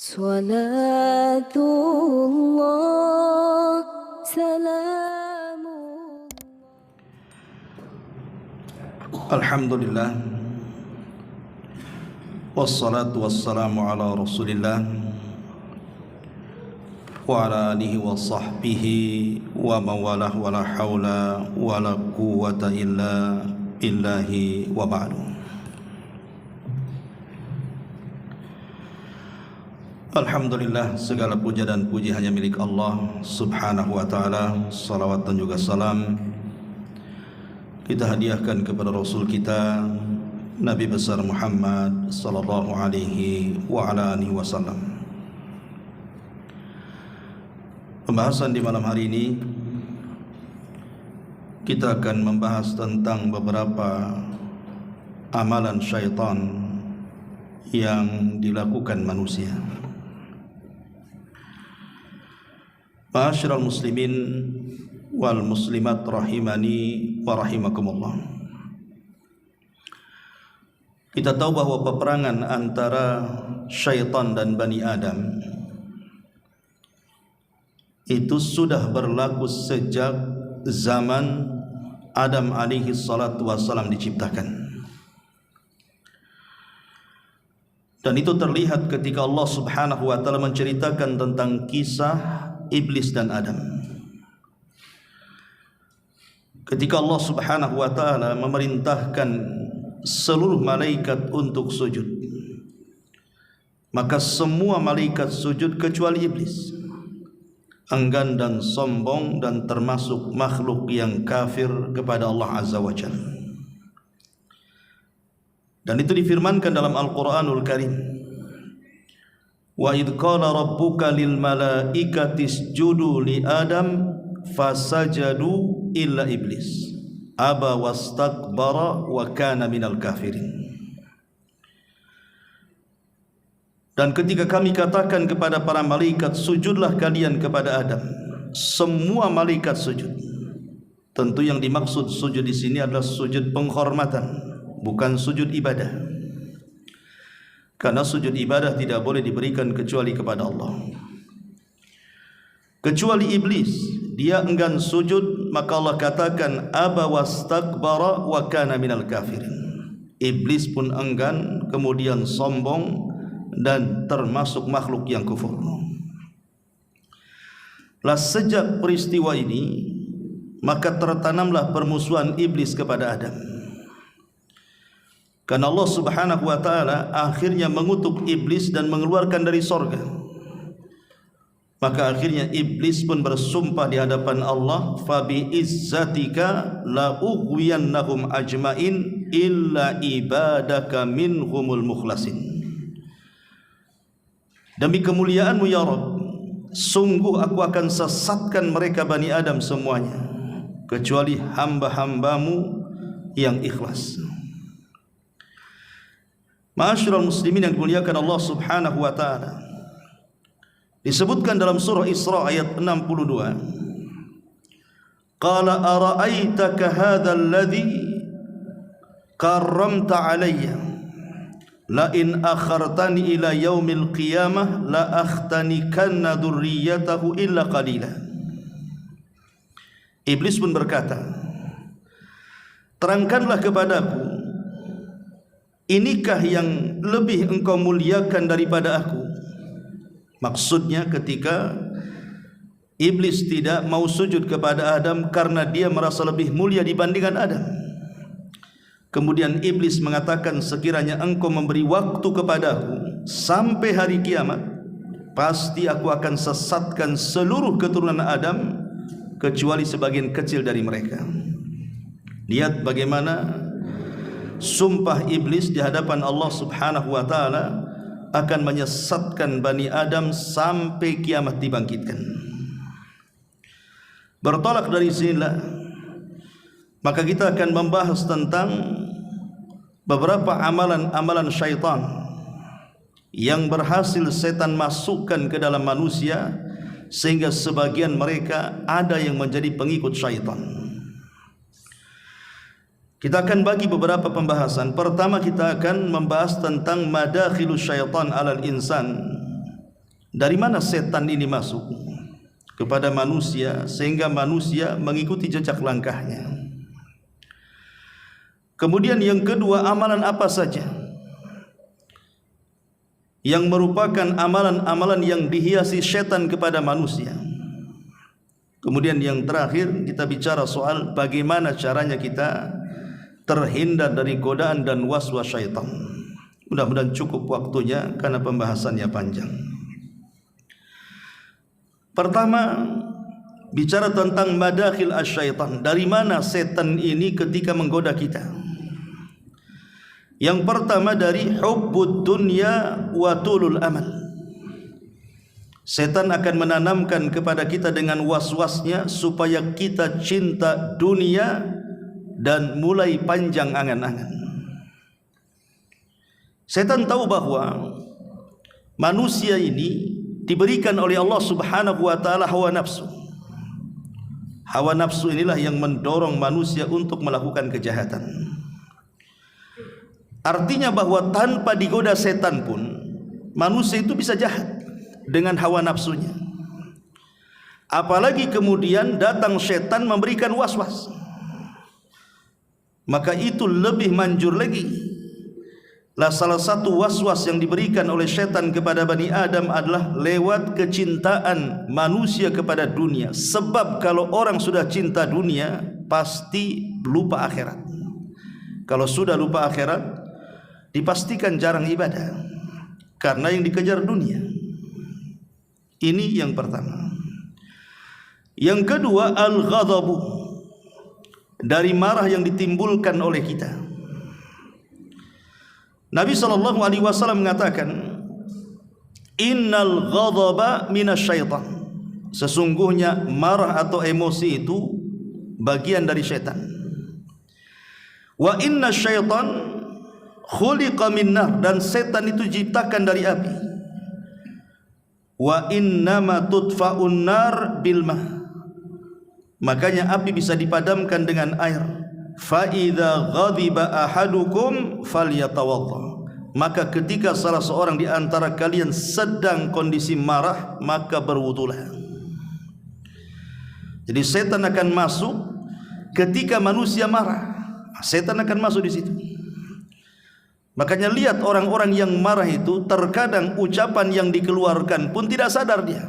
Salatullah, salamullah. Alhamdulillah, wassalatu wassalamu ala rasulillah wa ala alihi wa sahbihi wa mawalah wa la hawla wa la quwwata illa billahi wa ba'du. Alhamdulillah, segala puja dan puji hanya milik Allah subhanahu wa ta'ala. Salawat dan juga salam kita hadiahkan kepada Rasul kita Nabi besar Muhammad sallallahu alaihi wa ala alihi wasallam. Pembahasan di malam hari ini kita akan membahas tentang beberapa amalan syaitan yang dilakukan manusia. Ma'asyiral muslimin wal muslimat rahimani wa rahimakumullah. Kita tahu bahwa peperangan antara syaitan dan Bani Adam itu sudah berlaku sejak zaman Adam alaihi salatu wassalam diciptakan. Dan itu terlihat ketika Allah subhanahu wa ta'ala menceritakan tentang kisah Iblis dan Adam. Ketika Allah subhanahu wa ta'ala memerintahkan seluruh malaikat untuk sujud, maka semua malaikat sujud kecuali Iblis, enggan dan sombong dan termasuk makhluk yang kafir kepada Allah azza wa jalla. Dan itu difirmankan dalam Al-Quranul Karim, wa idh qala rabbuka lil malaikati isjudu li Adam fasajadu illa iblis aba wastakbara wa kana minal kafirin. Dan ketika kami katakan kepada para malaikat, sujudlah kalian kepada Adam, semua malaikat sujud. Tentu yang dimaksud sujud di sini adalah sujud penghormatan, bukan sujud ibadah. Karena sujud ibadah tidak boleh diberikan kecuali kepada Allah. Kecuali iblis, dia enggan sujud, maka Allah katakan aba wastakbara wa kana minal kafirin. Iblis pun enggan, kemudian sombong dan termasuk makhluk yang kufur. Lah sejak peristiwa ini, maka tertanamlah permusuhan iblis kepada Adam. Karena Allah subhanahu wa ta'ala akhirnya mengutuk iblis dan mengeluarkan dari sorga. Maka akhirnya iblis pun bersumpah di hadapan Allah, fabi izzatika la ughwiyannahum ajmain illa ibadaka minhumul mukhlasin. Demi kemuliaanmu ya Rabb, sungguh aku akan sesatkan mereka Bani Adam semuanya, kecuali hamba-hambamu yang ikhlas. Ma'asyiral muslimin yang dimuliakan Allah subhanahu wa ta'ala, disebutkan dalam surah Isra ayat 62, qala ara'aitaka hadha alladhi karramta alayya la in akhartani ila yaumil qiyamah la akhtanikanna dhurriyyatahu illa qalila. Iblis pun berkata, terangkanlah kepadaku, inikah yang lebih engkau muliakan daripada aku? Maksudnya ketika iblis tidak mau sujud kepada Adam karena dia merasa lebih mulia dibandingkan Adam. Kemudian iblis mengatakan, sekiranya engkau memberi waktu kepadaku sampai hari kiamat, pasti aku akan sesatkan seluruh keturunan Adam kecuali sebagian kecil dari mereka. Lihat bagaimana sumpah iblis di hadapan Allah subhanahu wa ta'ala akan menyesatkan Bani Adam sampai kiamat dibangkitkan. Bertolak dari sinilah, maka kita akan membahas tentang beberapa amalan-amalan syaitan yang berhasil setan masukkan ke dalam manusia, sehingga sebagian mereka ada yang menjadi pengikut syaitan. Kita akan bagi beberapa pembahasan. Pertama kita akan membahas tentang madakhilus syaitan alal insan, Dari mana setan ini masuk kepada manusia sehingga manusia mengikuti jejak langkahnya? Kemudian yang kedua, amalan apa saja yang merupakan amalan-amalan yang dihiasi setan kepada manusia? Kemudian yang terakhir, kita bicara soal bagaimana caranya kita terhindar dari godaan dan waswas syaitan. Mudah-mudahan cukup waktunya karena pembahasannya panjang. Pertama, bicara tentang madakhil asyaitan. Dari mana setan ini ketika menggoda kita? Yang pertama dari hubbud dunya wa tulul amal. Setan akan menanamkan kepada kita dengan was-wasnya supaya kita cinta dunia dan mulai panjang angan-angan. Setan tahu bahwa manusia ini diberikan oleh Allah Subhanahu wa taala hawa nafsu. Hawa nafsu inilah yang mendorong manusia untuk melakukan kejahatan. Artinya bahwa tanpa digoda setan pun manusia itu bisa jahat dengan hawa nafsunya. Apalagi kemudian datang setan memberikan was-was, maka itu lebih manjur lagi. Lah salah satu was-was yang diberikan oleh setan kepada Bani Adam adalah lewat kecintaan manusia kepada dunia. Sebab kalau orang sudah cinta dunia pasti lupa akhirat. Kalau sudah lupa akhirat dipastikan jarang ibadah karena yang dikejar dunia. Ini yang pertama. Yang kedua, al-ghadabu, dari marah yang ditimbulkan oleh kita. Nabi SAW mengatakan, innal ghadaba minasyaitan, sesungguhnya marah atau emosi itu bagian dari syaitan. Wa inna syaitan khuliqa min nar, dan setan itu diciptakan dari api. Wa innama tudfa'un nar bil ma, makanya api bisa dipadamkan dengan air. Fa idza ghadiba ahadukum falyatawadda, maka ketika salah seorang di antara kalian sedang kondisi marah maka berwudulah. Jadi setan akan masuk ketika manusia marah. Setan akan masuk di situ. Makanya lihat orang-orang yang marah itu terkadang ucapan yang dikeluarkan pun tidak sadar dia.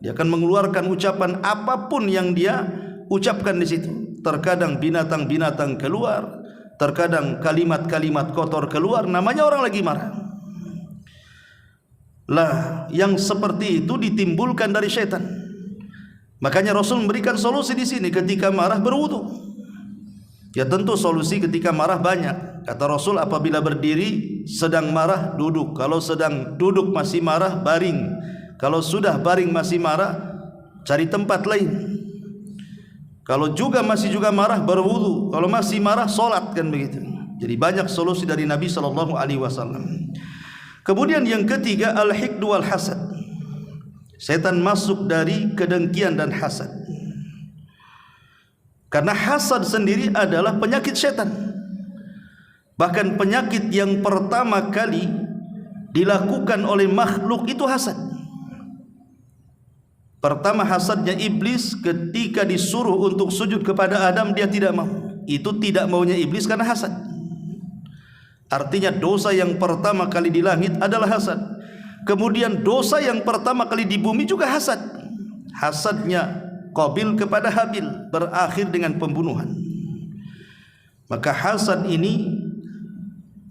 Dia akan mengeluarkan ucapan apapun yang dia ucapkan di situ. Terkadang binatang-binatang keluar, terkadang kalimat-kalimat kotor keluar, namanya orang lagi marah. Lah, yang seperti itu ditimbulkan dari setan. Makanya Rasul memberikan solusi di sini, ketika marah berwudu. Ya tentu solusi ketika marah banyak. Kata Rasul, apabila berdiri sedang marah duduk, kalau sedang duduk masih marah baring, kalau sudah baring masih marah cari tempat lain, kalau juga masih marah berwudu, kalau masih marah sholat, kan begitu. Jadi banyak solusi dari Nabi SAW. Kemudian yang ketiga, al-hiqdu wal hasad. Setan masuk dari kedengkian dan hasad. Karena hasad sendiri adalah penyakit setan. Bahkan penyakit yang pertama kali dilakukan oleh makhluk itu hasad. Pertama hasadnya iblis ketika disuruh untuk sujud kepada Adam, dia tidak mau. Itu tidak maunya iblis karena hasad. Artinya dosa yang pertama kali di langit adalah hasad. Kemudian dosa yang pertama kali di bumi juga hasad. Hasadnya Qabil kepada Habil berakhir dengan pembunuhan. Maka hasad ini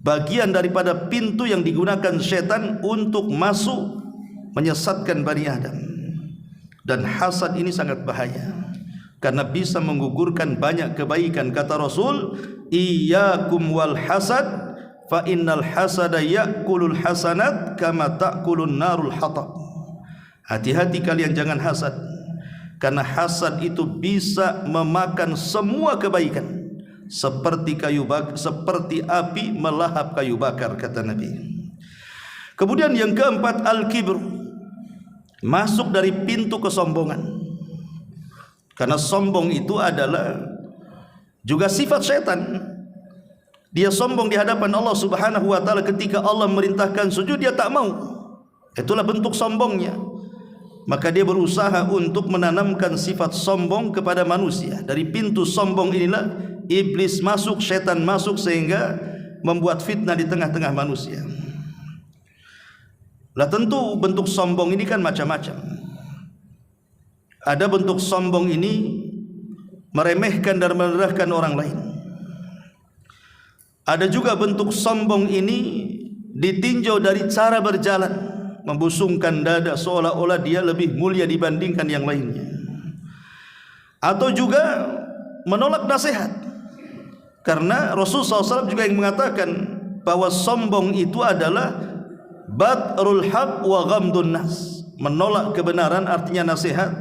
bagian daripada pintu yang digunakan setan untuk masuk menyesatkan Bani Adam. Dan hasad ini sangat bahaya karena bisa menggugurkan banyak kebaikan. Kata Rasul, iyyakum wal hasad fa innal hasada ya'kulul hasanat kama ta'kulun narul hatab. Hati-hati kalian jangan hasad, karena hasad itu bisa memakan semua kebaikan seperti seperti api melahap kayu bakar, kata Nabi. Kemudian yang keempat, al-kibr, masuk dari pintu kesombongan. Karena sombong itu adalah juga sifat setan. Dia sombong di hadapan Allah Subhanahu wa taala, ketika Allah merintahkan sujud dia tak mau. Itulah bentuk sombongnya. Maka dia berusaha untuk menanamkan sifat sombong kepada manusia. Dari pintu sombong inilah iblis masuk, setan masuk, sehingga membuat fitnah di tengah-tengah manusia. Lah tentu bentuk sombong ini kan macam-macam. Ada bentuk sombong ini meremehkan dan merendahkan orang lain. Ada juga bentuk sombong ini ditinjau dari cara berjalan, membusungkan dada seolah-olah dia lebih mulia dibandingkan yang lainnya. Atau juga menolak nasihat, karena Rasulullah SAW juga yang mengatakan bahwa sombong itu adalah batrul haq wa ghamdun nas, menolak kebenaran artinya nasihat,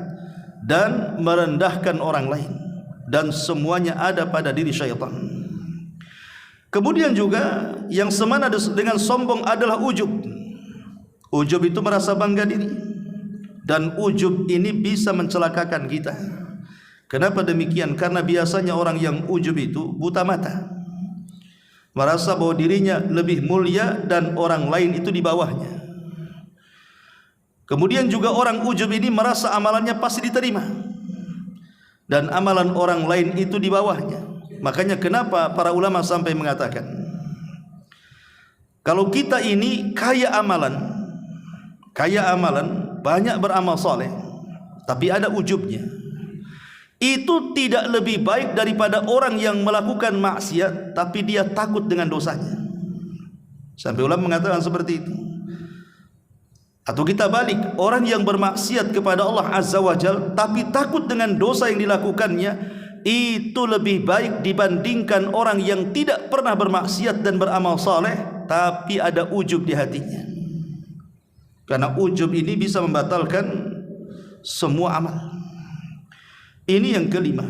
dan merendahkan orang lain, dan semuanya ada pada diri syaitan. Kemudian juga yang semana dengan sombong adalah ujub. Ujub itu merasa bangga diri, dan ujub ini bisa mencelakakan kita. Kenapa demikian? Karena biasanya orang yang ujub itu buta mata, merasa bahwa dirinya lebih mulia dan orang lain itu di bawahnya. Kemudian juga orang ujub ini merasa amalannya pasti diterima, dan amalan orang lain itu di bawahnya. Makanya kenapa para ulama sampai mengatakan, kalau kita ini kaya amalan, banyak beramal soleh, tapi ada ujubnya, itu tidak lebih baik daripada orang yang melakukan maksiat tapi dia takut dengan dosanya. Sampai ulama mengatakan seperti itu. Atau kita balik, orang yang bermaksiat kepada Allah Azza wa Jalla tapi takut dengan dosa yang dilakukannya, itu lebih baik dibandingkan orang yang tidak pernah bermaksiat dan beramal saleh tapi ada ujub di hatinya. Karena ujub ini bisa membatalkan semua amal. Ini yang kelima.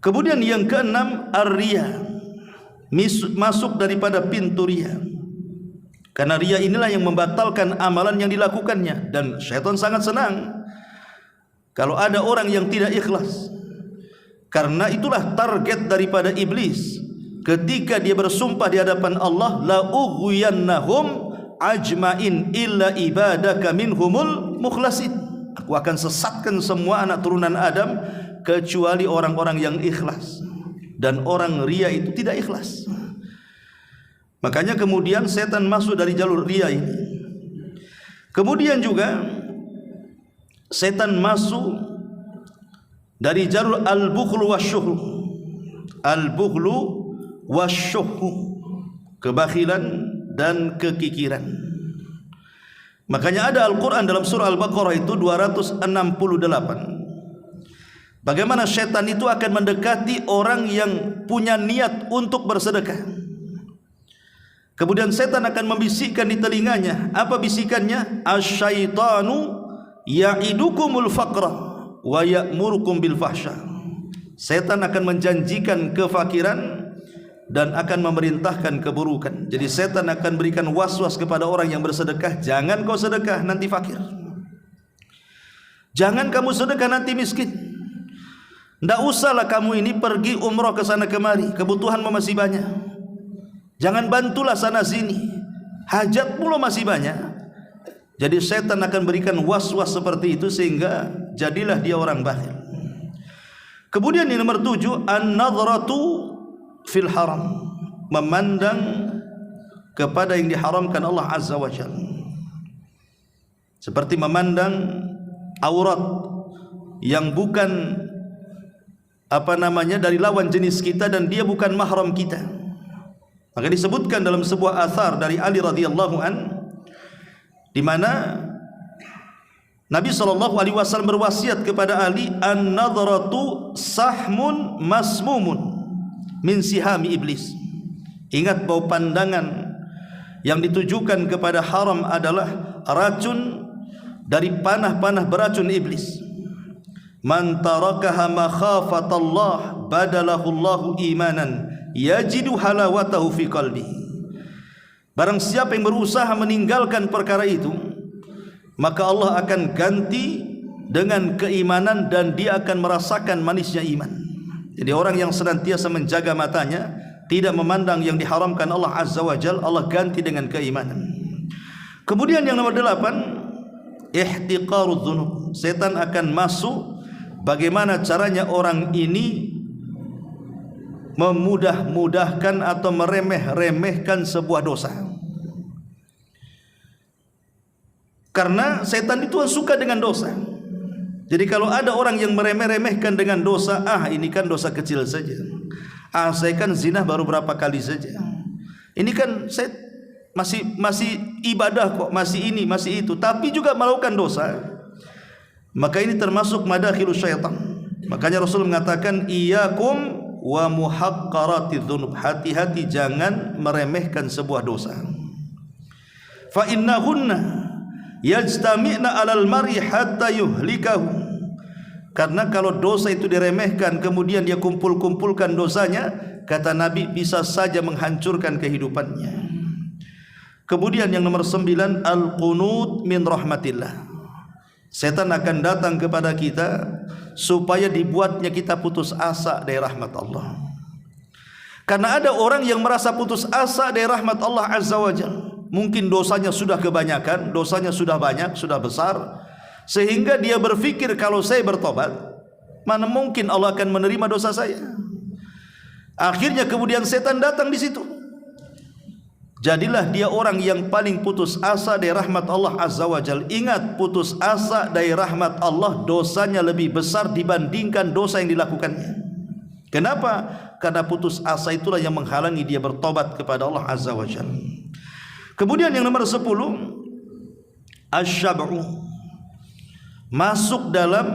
Kemudian yang keenam, ar-riya, masuk daripada pintu riya. Karena riya inilah yang membatalkan amalan yang dilakukannya, dan syaitan sangat senang kalau ada orang yang tidak ikhlas. Karena itulah target daripada iblis ketika dia bersumpah di hadapan Allah, la ughwiyannahum ajmain illa ibadaka minhumul mukhlasin. Aku akan sesatkan semua anak turunan Adam kecuali orang-orang yang ikhlas. Dan orang riya itu tidak ikhlas. Makanya kemudian setan masuk dari jalur riya ini. Kemudian juga setan masuk dari jalur al-bukhlu wasyuhu. Al-bukhlu wasyuhu, kebakhilan dan kekikiran. Makanya ada Al-Quran dalam surah Al-Baqarah itu 268. Bagaimana setan itu akan mendekati orang yang punya niat untuk bersedekah. Kemudian setan akan membisikkan di telinganya. Apa bisikannya? Asyaitanu ya'idukumul faqra wa ya'murukum bil fahsya. Setan akan menjanjikan kefakiran dan akan memerintahkan keburukan. Jadi setan akan berikan was-was kepada orang yang bersedekah, jangan kau sedekah nanti fakir. Jangan kamu sedekah nanti miskin. Tidak usahlah kamu ini pergi umrah ke sana kemari, kebutuhanmu masih banyak. Jangan bantulah sana sini, hajat pula masih banyak. Jadi setan akan berikan was-was seperti itu sehingga jadilah dia orang bakhil. Kemudian yang nomor 7, an-nadhratu fil haram, memandang kepada yang diharamkan Allah Azza wa Jalla. Seperti memandang aurat yang bukan dari lawan jenis kita dan dia bukan mahram kita. Maka disebutkan dalam sebuah athar dari Ali radhiyallahu an, di mana Nabi SAW berwasiat kepada Ali, an-nadhratu sahmun masmumun min sihami iblis. Ingat bahwa pandangan yang ditujukan kepada haram adalah racun dari panah-panah beracun iblis. Man tarakaha makhafatallah badalahu Allahu imanan yajidu halawatahu fi qalbihi. Barang siapa yang berusaha meninggalkan perkara itu, maka Allah akan ganti dengan keimanan dan dia akan merasakan manisnya iman. Jadi orang yang senantiasa menjaga matanya, tidak memandang yang diharamkan Allah Azza wa Jalla, Allah ganti dengan keimanan. Kemudian yang nomor 8, ihtiqarudz dzunub. Setan akan masuk bagaimana caranya orang ini memudah-mudahkan atau meremeh-remehkan sebuah dosa. Karena setan itu suka dengan dosa. Jadi kalau ada orang yang meremeh-remehkan dengan dosa, ini kan dosa kecil saja. Saya kan zina baru berapa kali saja. Ini kan saya masih ibadah kok, masih ini, masih itu, tapi juga melakukan dosa. Maka ini termasuk madakhilus syaitan. Makanya Rasul mengatakan iyyakum wa muhaqqaratidz dzunub. Hati-hati jangan meremehkan sebuah dosa. Fa innahunna yajtami'na 'alal mar'i hatta yuhlikahu. Karena kalau dosa itu diremehkan kemudian dia kumpul-kumpulkan dosanya, kata Nabi bisa saja menghancurkan kehidupannya. Kemudian yang nomor 9, al-qunut min rahmatillah. Setan akan datang kepada kita supaya dibuatnya kita putus asa dari rahmat Allah. Karena ada orang yang merasa putus asa dari rahmat Allah Azza wa Jalla. Mungkin dosanya sudah kebanyakan, dosanya sudah banyak, sudah besar, sehingga dia berpikir kalau saya bertobat, mana mungkin Allah akan menerima dosa saya. Akhirnya kemudian setan datang di situ. Jadilah dia orang yang paling putus asa dari rahmat Allah Azza wa Jalla. Ingat, putus asa dari rahmat Allah dosanya lebih besar dibandingkan dosa yang dilakukannya. Kenapa? Karena putus asa itulah yang menghalangi dia bertobat kepada Allah Azza wa Jalla. Kemudian yang nomor 10, asyab'u. Masuk dalam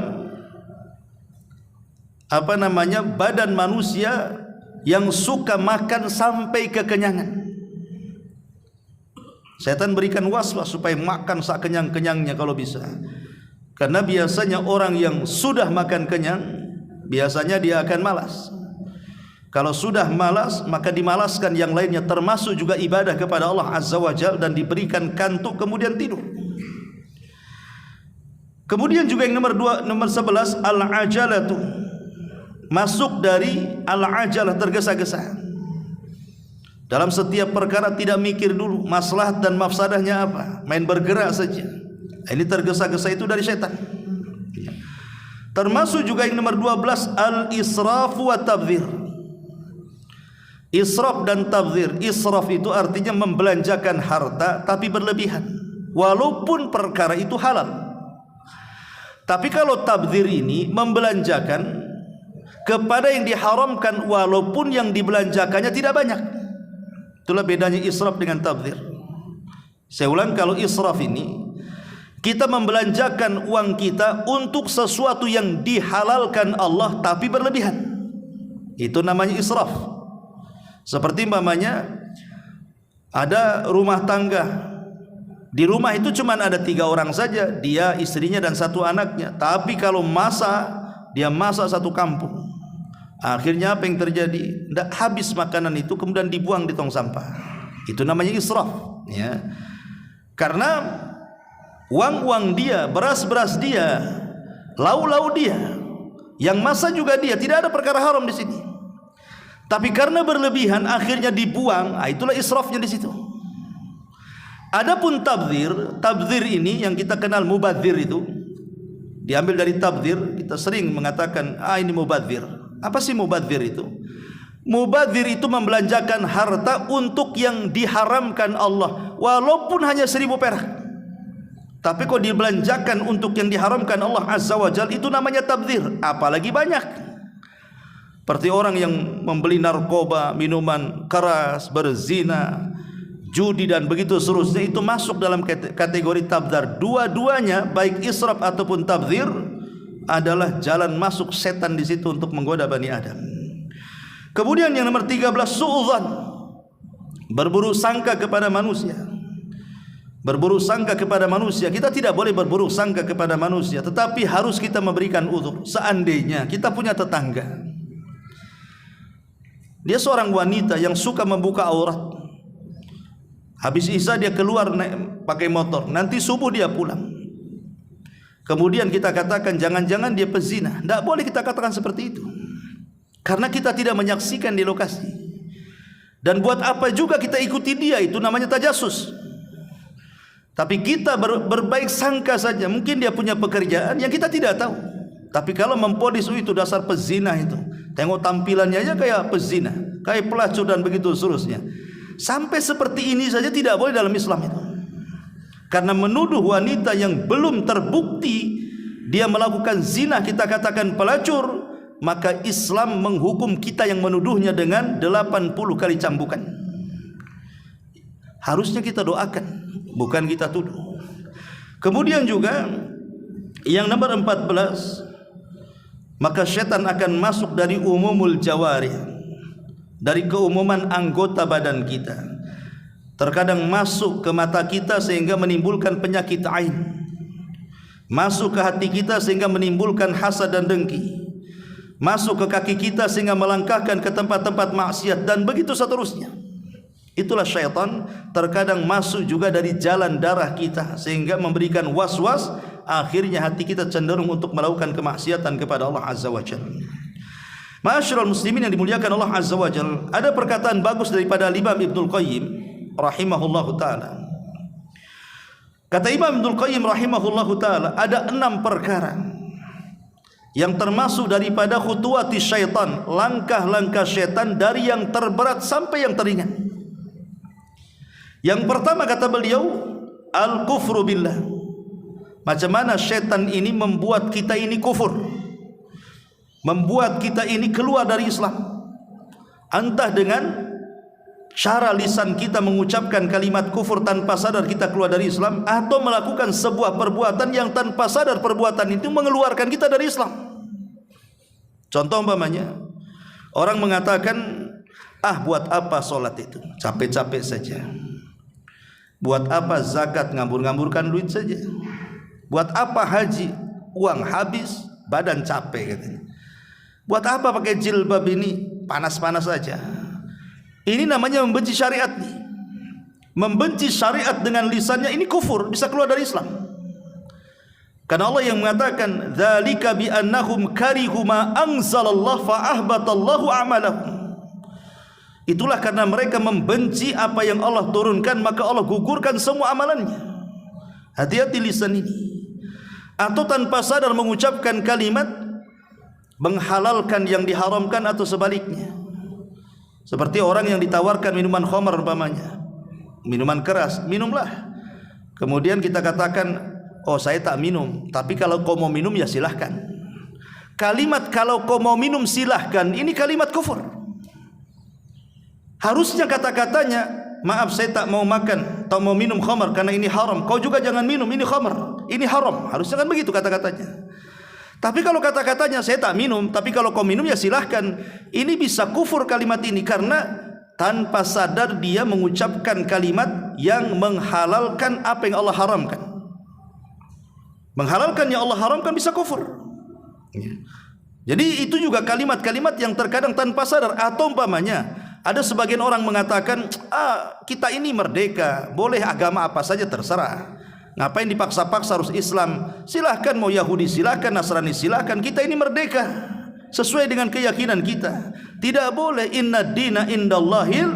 badan manusia yang suka makan sampai kekenyangan. Setan berikan waswas supaya makan sakenyang-kenyangnya kalau bisa. Karena biasanya orang yang sudah makan kenyang, biasanya dia akan malas. Kalau sudah malas, maka dimalaskan yang lainnya, termasuk juga ibadah kepada Allah Azza wa Jalla, dan diberikan kantuk kemudian tidur. Kemudian juga yang nomor 11, al-ajalatu. Masuk dari al-ajalah, tergesa-gesa. Dalam setiap perkara tidak mikir dulu maslahat dan mafsadahnya apa, main bergerak saja. Ini tergesa-gesa itu dari setan. Termasuk juga yang nomor 12, al-israfu wa tabdzir. Israf dan tabdzir. Israf itu artinya membelanjakan harta tapi berlebihan, walaupun perkara itu halal. Tapi kalau tabdzir ini membelanjakan kepada yang diharamkan walaupun yang dibelanjakannya tidak banyak. Itulah bedanya israf dengan tabdzir. Saya ulang, kalau israf ini kita membelanjakan uang kita untuk sesuatu yang dihalalkan Allah tapi berlebihan. Itu namanya israf. Seperti umpamanya ada rumah tangga. Di rumah itu cuma ada 3 orang saja, dia, istrinya dan 1 anaknya. Tapi kalau dia masak 1 kampung. Akhirnya apa yang terjadi? Tidak habis makanan itu, kemudian dibuang di tong sampah. Itu namanya israf, ya. Karena uang-uang dia, beras-beras dia, lau-lau dia, yang masak juga dia, tidak ada perkara haram di sini. Tapi karena berlebihan akhirnya dibuang, itulah israfnya di situ. Adapun tabdzir ini yang kita kenal mubadzir itu diambil dari tabdzir. Kita sering mengatakan ini mubadzir. Apa sih mubadzir itu? Mubadzir itu membelanjakan harta untuk yang diharamkan Allah, walaupun hanya 1000 perak. Tapi kalau dibelanjakan untuk yang diharamkan Allah Azza wa Jalla, itu namanya tabdzir. Apalagi banyak. Seperti orang yang membeli narkoba, minuman keras, berzina, judi dan begitu seterusnya, itu masuk dalam kategori tabdzir. Dua-duanya, baik israf ataupun tabdzir, adalah jalan masuk setan di situ untuk menggoda Bani Adam. Kemudian yang nomor 13, su'udzan. Berburuk sangka kepada manusia. Berburuk sangka kepada manusia. Kita tidak boleh berburuk sangka kepada manusia, tetapi harus kita memberikan uzur. Seandainya kita punya tetangga, dia seorang wanita yang suka membuka aurat. Habis isya dia keluar pakai motor, nanti subuh dia pulang. Kemudian kita katakan jangan-jangan dia pezina. Tidak boleh kita katakan seperti itu, karena kita tidak menyaksikan di lokasi. Dan buat apa juga kita ikuti dia? Itu namanya tajassus. Tapi kita berbaik sangka saja. Mungkin dia punya pekerjaan yang kita tidak tahu. Tapi kalau memponis itu dasar pezina itu, tengok tampilannya aja kayak pezina, kayak pelacur dan begitu seterusnya. Sampai seperti ini saja tidak boleh dalam Islam itu. Karena menuduh wanita yang belum terbukti dia melakukan zina, kita katakan pelacur, maka Islam menghukum kita yang menuduhnya dengan 80 kali cambukan. Harusnya kita doakan, bukan kita tuduh. Kemudian juga yang nomor 14, maka syaitan akan masuk dari umumul jawari, dari keumuman anggota badan kita. Terkadang masuk ke mata kita sehingga menimbulkan penyakit ain, masuk ke hati kita sehingga menimbulkan hasad dan dengki, masuk ke kaki kita sehingga melangkahkan ke tempat-tempat maksiat, dan begitu seterusnya. Itulah syaitan. Terkadang masuk juga dari jalan darah kita sehingga memberikan was-was, akhirnya hati kita cenderung untuk melakukan kemaksiatan kepada Allah Azza wa Jalla. Ma'asyiral muslimin yang dimuliakan Allah Azza wa Jalla, ada perkataan bagus daripada Imam Ibnul Qayyim rahimahullahu ta'ala. Kata Imam Ibnul Qayyim rahimahullahu ta'ala, ada 6 perkara yang termasuk daripada khutuwati syaitan, langkah-langkah syaitan dari yang terberat sampai yang teringan. Yang pertama kata beliau, al-kufru billah. Macam mana syaitan ini membuat kita ini kufur, membuat kita ini keluar dari Islam. Entah dengan cara lisan kita mengucapkan kalimat kufur tanpa sadar kita keluar dari Islam, atau melakukan sebuah perbuatan yang tanpa sadar perbuatan itu mengeluarkan kita dari Islam. Contoh umpamanya, orang mengatakan, buat apa sholat itu, capek-capek saja. Buat apa zakat, ngambur-ngamburkan duit saja. Buat apa haji, uang habis, badan capek katanya. Buat apa pakai jilbab ini, panas-panas saja. Ini namanya membenci syariat nih. Membenci syariat dengan lisannya, ini kufur, bisa keluar dari Islam. Karena Allah yang mengatakan, dzalika bi annahum karihu ma anzalallah fa ahbatallahu a'malahum. Itulah karena mereka membenci apa yang Allah turunkan, maka Allah gugurkan semua amalannya. Hati-hati lisan ini. Atau tanpa sadar mengucapkan kalimat menghalalkan yang diharamkan, atau sebaliknya. Seperti orang yang ditawarkan minuman khamar umpamanya, minuman keras, minumlah. Kemudian kita katakan, saya tak minum, tapi kalau kau mau minum ya silahkan. Kalimat kalau kau mau minum silahkan, ini kalimat kufur. Harusnya kata-katanya, maaf saya tak mau makan atau mau minum khamar karena ini haram. Kau juga jangan minum, ini khamar, ini haram. Harusnya kan begitu kata-katanya. Tapi kalau kata-katanya saya tak minum, tapi kalau kau minum ya silahkan, ini bisa kufur kalimat ini, karena tanpa sadar dia mengucapkan kalimat yang menghalalkan apa yang Allah haramkan. Menghalalkan yang Allah haramkan bisa kufur. Jadi itu juga kalimat-kalimat yang terkadang tanpa sadar. Atau umpamanya ada sebagian orang mengatakan, kita ini merdeka, boleh agama apa saja terserah. Ngapain dipaksa-paksa harus Islam? Silahkan mau Yahudi silahkan, Nasrani silahkan, kita ini merdeka sesuai dengan keyakinan kita. Tidak boleh. Inna dina indallahil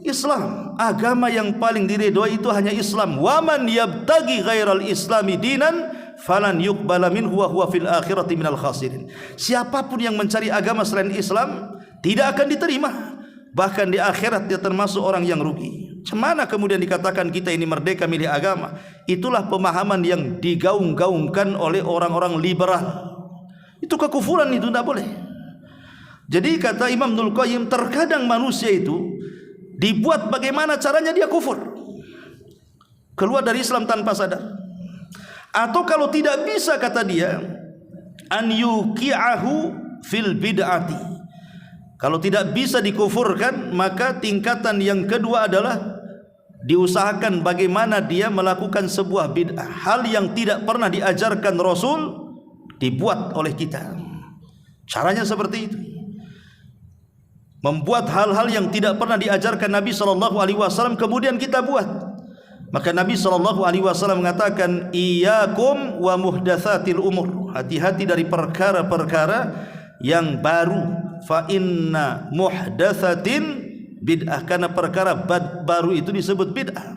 Islam. Agama yang paling diridhoi itu hanya Islam. Waman yabtagi ghairal islami dinan falan yuqbala minhu wa huwa fil akhirati minal khasirin. Siapapun yang mencari agama selain Islam tidak akan diterima, bahkan di akhirat dia termasuk orang yang rugi. Cemana kemudian dikatakan kita ini merdeka milih agama? Itulah pemahaman yang digaung-gaungkan oleh orang-orang liberal. Itu kekufuran, itu tidak boleh. Jadi kata Imam Ibnul Qayyim, terkadang manusia itu dibuat bagaimana caranya dia kufur, keluar dari Islam tanpa sadar. Atau kalau tidak bisa, kata dia, an yuqi'ahu fil bid'ati. Kalau tidak bisa dikufurkan, maka tingkatan yang kedua adalah diusahakan bagaimana dia melakukan sebuah bid'ah, hal yang tidak pernah diajarkan Rasul, dibuat oleh kita. Caranya seperti itu. Membuat hal-hal yang tidak pernah diajarkan Nabi SAW, kemudian kita buat. Maka Nabi SAW mengatakan, iyyakum wa muhdatsatil umur. Hati-hati dari perkara-perkara yang baru. Fa inna muhdatsatin bid'ah. Karena perkara baru itu disebut bid'ah.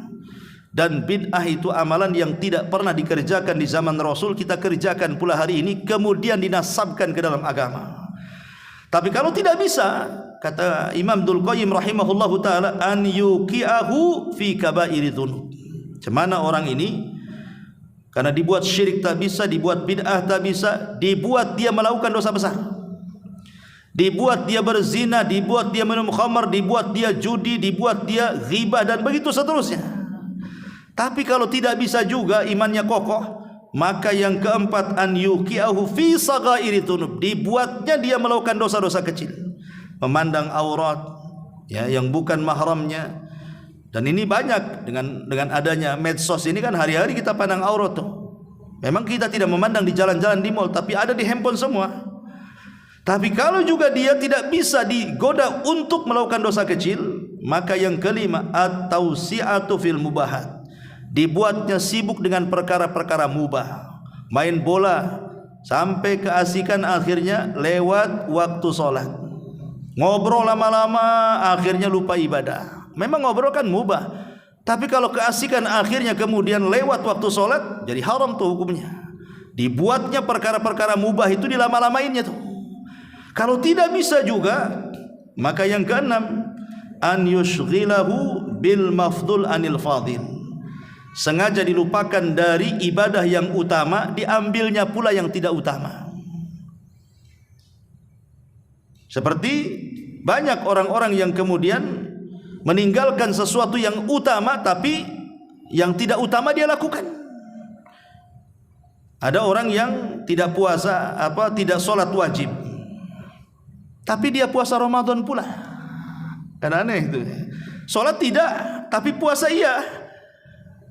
Dan bid'ah itu amalan yang tidak pernah dikerjakan di zaman Rasul, kita kerjakan pula hari ini, kemudian dinasabkan ke dalam agama. Tapi kalau tidak bisa, kata Imam Dzul Qayyim rahimahullahu taala, an yuqi'ahu fi kaba'iri dzunub. Cemana orang ini karena dibuat syirik tak bisa, dibuat bid'ah tak bisa, dibuat dia melakukan dosa besar, dibuat dia berzina, dibuat dia minum khamar, dibuat dia judi, dibuat dia ghibah, dan begitu seterusnya. Tapi kalau tidak bisa juga imannya kokoh, maka yang keempat, an yuqi'ahu fi saghairi dzunub, dibuatnya dia melakukan dosa-dosa kecil, memandang aurat ya yang bukan mahramnya. Dan ini banyak dengan adanya medsos ini kan, hari-hari kita pandang aurat tuh. Memang kita tidak memandang di jalan-jalan di mall, tapi ada di handphone semua. Tapi kalau juga dia tidak bisa digoda untuk melakukan dosa kecil, maka yang kelima, at-tausi'atu fil mubahat, dibuatnya sibuk dengan perkara-perkara mubah, main bola sampai keasikan, akhirnya lewat waktu sholat, ngobrol lama-lama, akhirnya lupa ibadah. Memang ngobrol kan mubah, tapi kalau keasikan akhirnya kemudian lewat waktu sholat, jadi haram tuh hukumnya. Dibuatnya perkara-perkara mubah itu dilama-lamainnya tuh. Kalau tidak bisa juga, maka yang keenam, an yushghilahu bil mafdul anil fadil, sengaja dilupakan dari ibadah yang utama, diambilnya pula yang tidak utama. Seperti banyak orang-orang yang kemudian meninggalkan sesuatu yang utama, tapi yang tidak utama dia lakukan. Ada orang yang tidak puasa, tidak sholat wajib, tapi dia puasa Ramadan pula. Kan aneh itu. Sholat tidak, tapi puasa iya.